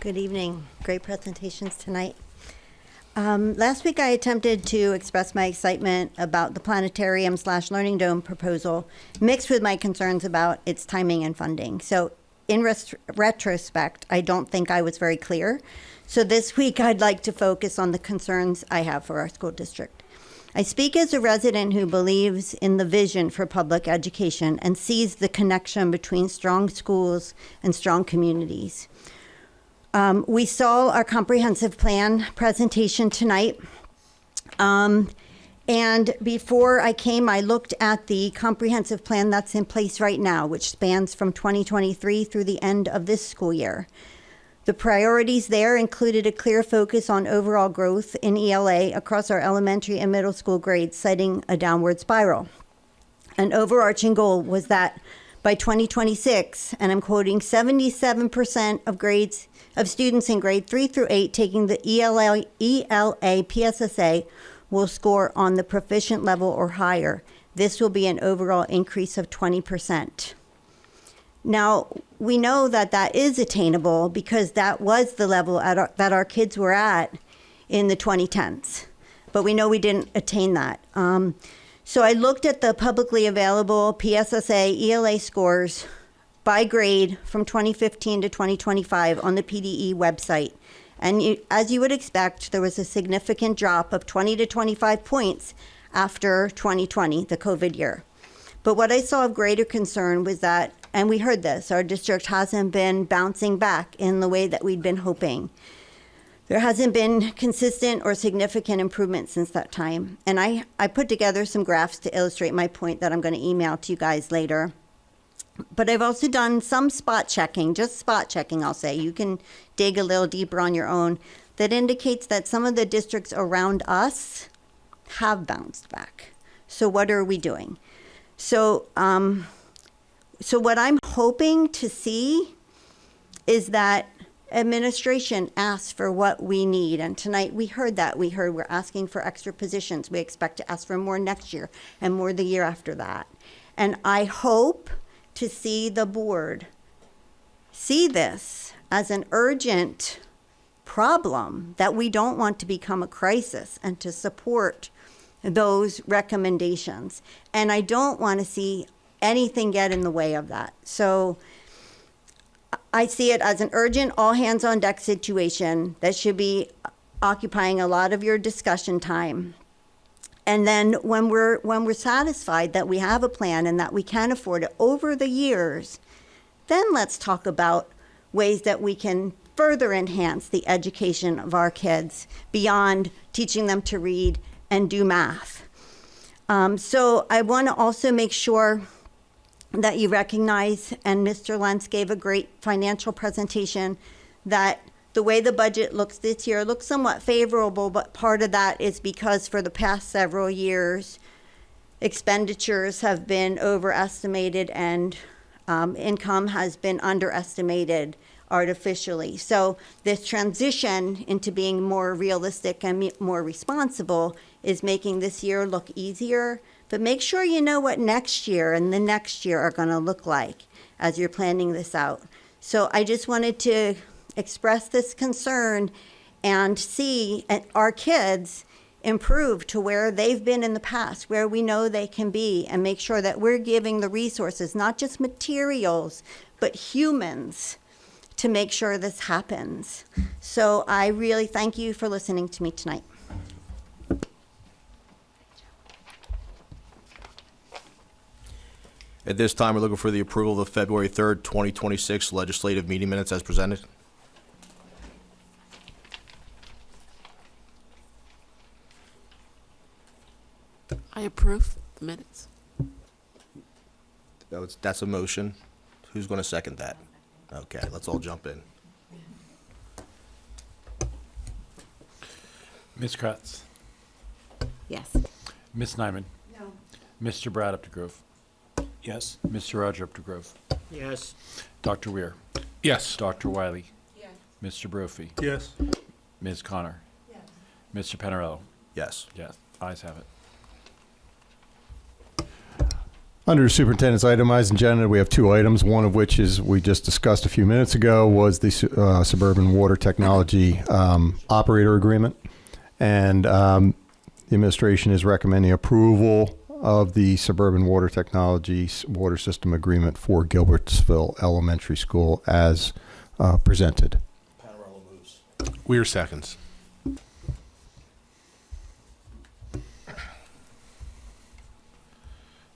Good evening. Great presentations tonight. Last week I attempted to express my excitement about the planetarium/learning dome proposal, mixed with my concerns about its timing and funding. So in retrospect, I don't think I was very clear. So this week I'd like to focus on the concerns I have for our school district. I speak as a resident who believes in the vision for public education and sees the connection between strong schools and strong communities. We saw our comprehensive plan presentation tonight. And before I came, I looked at the comprehensive plan that's in place right now, which spans from 2023 through the end of this school year. The priorities there included a clear focus on overall growth in ELA across our elementary and middle school grades, citing a downward spiral. An overarching goal was that by 2026, and I'm quoting, 77% of students in grade 3 through 8 taking the ELA PSSA will score on the proficient level or higher. This will be an overall increase of 20%. Now, we know that that is attainable because that was the level that our kids were at in the 2010s. But we know we didn't attain that. So I looked at the publicly available PSSA ELA scores by grade from 2015 to 2025 on the PDE website. And as you would expect, there was a significant drop of 20 to 25 points after 2020, the COVID year. But what I saw of greater concern was that, and we heard this, our district hasn't been bouncing back in the way that we'd been hoping. There hasn't been consistent or significant improvement since that time. And I put together some graphs to illustrate my point that I'm going to email to you guys later. But I've also done some spot checking, just spot checking, I'll say. You can dig a little deeper on your own. That indicates that some of the districts around us have bounced back. So what are we doing? So what I'm hoping to see is that administration asks for what we need. And tonight we heard that. We heard we're asking for extra positions. We expect to ask for more next year and more the year after that. And I hope to see the board see this as an urgent problem that we don't want to become a crisis, and to support those recommendations. And I don't want to see anything get in the way of that. So I see it as an urgent, all hands on deck situation that should be occupying a lot of your discussion time. And then when we're satisfied that we have a plan and that we can afford it over the years, then let's talk about ways that we can further enhance the education of our kids beyond teaching them to read and do math. So I want to also make sure that you recognize, and Mr. Lentz gave a great financial presentation, that the way the budget looks this year looks somewhat favorable, but part of that is because for the past several years, expenditures have been overestimated and income has been underestimated artificially. So this transition into being more realistic and more responsible is making this year look easier. But make sure you know what next year and the next year are going to look like as you're planning this out. So I just wanted to express this concern and see our kids improve to where they've been in the past, where we know they can be, and make sure that we're giving the resources, not just materials, but humans, to make sure this happens. So I really thank you for listening to me tonight. At this time, we're looking for the approval of the February 3rd, 2026 legislative meeting minutes as presented. I approve the minutes. That's a motion. Who's going to second that? Okay, let's all jump in. Ms. Kratz, Yes. Ms. Nyman, No. Mr. Brad Updegrove, Yes. Mr. Roger Updegrove, Yes. Dr. Weir, Yes. Dr. Wiley, Yes. Mr. Brophy, Yes. Ms. Connor, Mr. Panarello. Yes. Yes, ayes have it. Under superintendent's itemized agenda, we have two items, one of which is we just discussed a few minutes ago, was the Suburban Water Technology Operator Agreement. And the administration is recommending approval of the Suburban Water Technology Water System Agreement for Gilbertsville Elementary School as presented. Panarello moves. Weir seconds.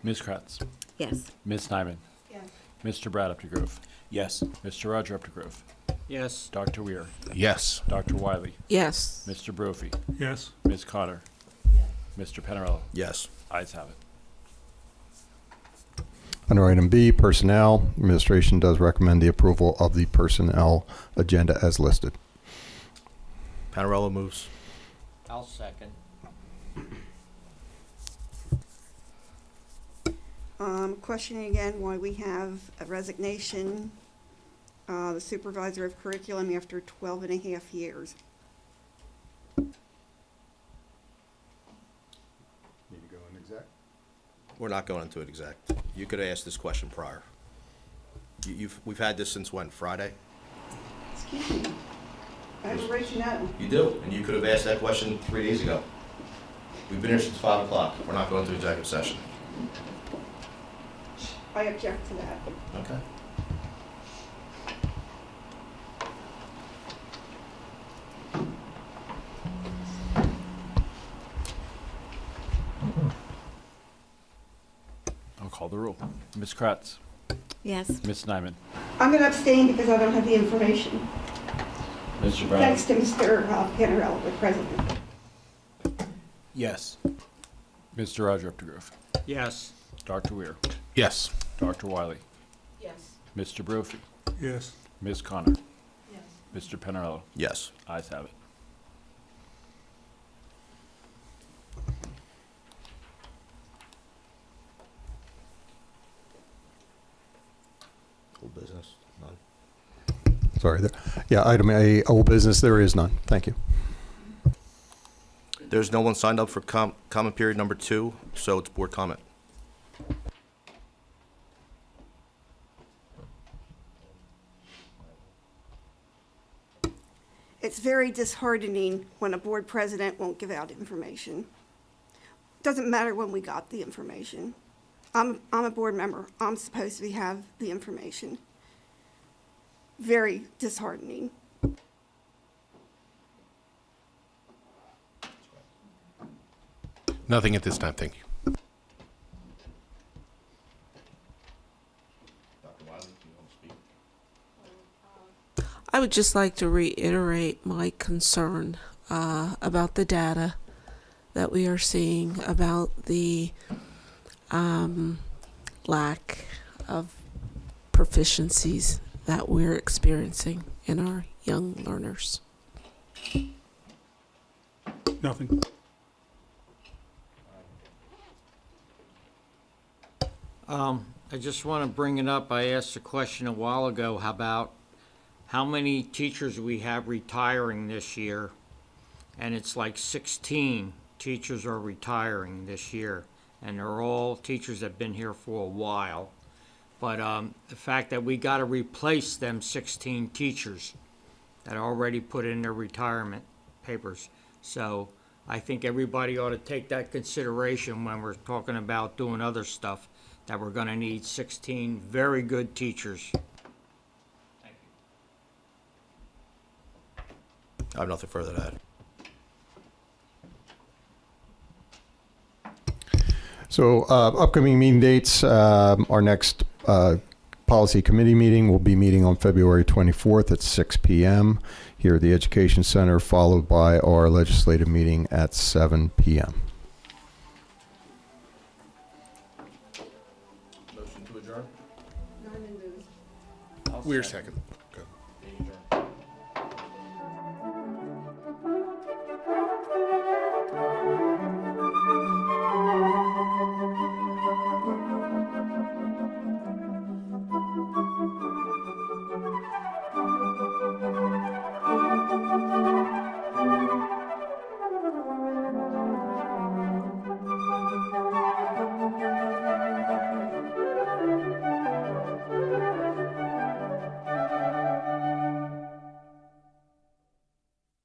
Ms. Kratz, Yes. Ms. Nyman, Yes. Mr. Brad Updegrove, Yes. Mr. Roger Updegrove, Yes. Dr. Weir, Yes. Dr. Wiley, Yes. Mr. Brophy, Yes. Ms. Connor, Mr. Panarello. Yes. Ayes have it. Under item B, personnel, administration does recommend the approval of the personnel agenda as listed. Panarello moves. I'll second. Questioning again why we have a resignation, the supervisor of curriculum after 12 and a half years. Need to go in exec? We're not going into it exact. You could have asked this question prior. We've had this since when, Friday? Excuse me. I have a right to know. You do, and you could have asked that question 3 days ago. We've been here since 5 o'clock. We're not going to executive session. I object to that. Okay. I'll call the roll. Ms. Kratz, Yes. Ms. Nyman, I'm going to abstain because I don't have the information. Mr. Brad. Thanks to Mr. Panarello, the president. Yes. Mr. Roger Updegrove, Yes. Dr. Weir, Yes. Dr. Wiley, Yes. Mr. Brophy, Yes. Ms. Connor, Mr. Panarello. Yes. Ayes have it. Old business, none. Sorry. Yeah, item A, old business, there is none. Thank you. There's no one signed up for comment period number 2, so it's board comment. It's very disheartening when a board president won't give out information. Doesn't matter when we got the information. I'm a board member. I'm supposed to have the information. Very disheartening. Nothing at this time, thank you. I would just like to reiterate my concern about the data that we are seeing, about the lack of proficiencies that we're experiencing in our young learners. Nothing. I just want to bring it up. I asked a question a while ago about how many teachers we have retiring this year. And it's like 16 teachers are retiring this year. And they're all teachers that have been here for a while. But the fact that we got to replace them 16 teachers that already put in their retirement papers. So I think everybody ought to take that consideration when we're talking about doing other stuff, that we're going to need 16 very good teachers. I have nothing further to add. So upcoming meeting dates, our next policy committee meeting will be meeting on February 24th at 6 p.m. here at the Education Center, followed by our legislative meeting at 7 p.m. Motion to adjourn? We're second.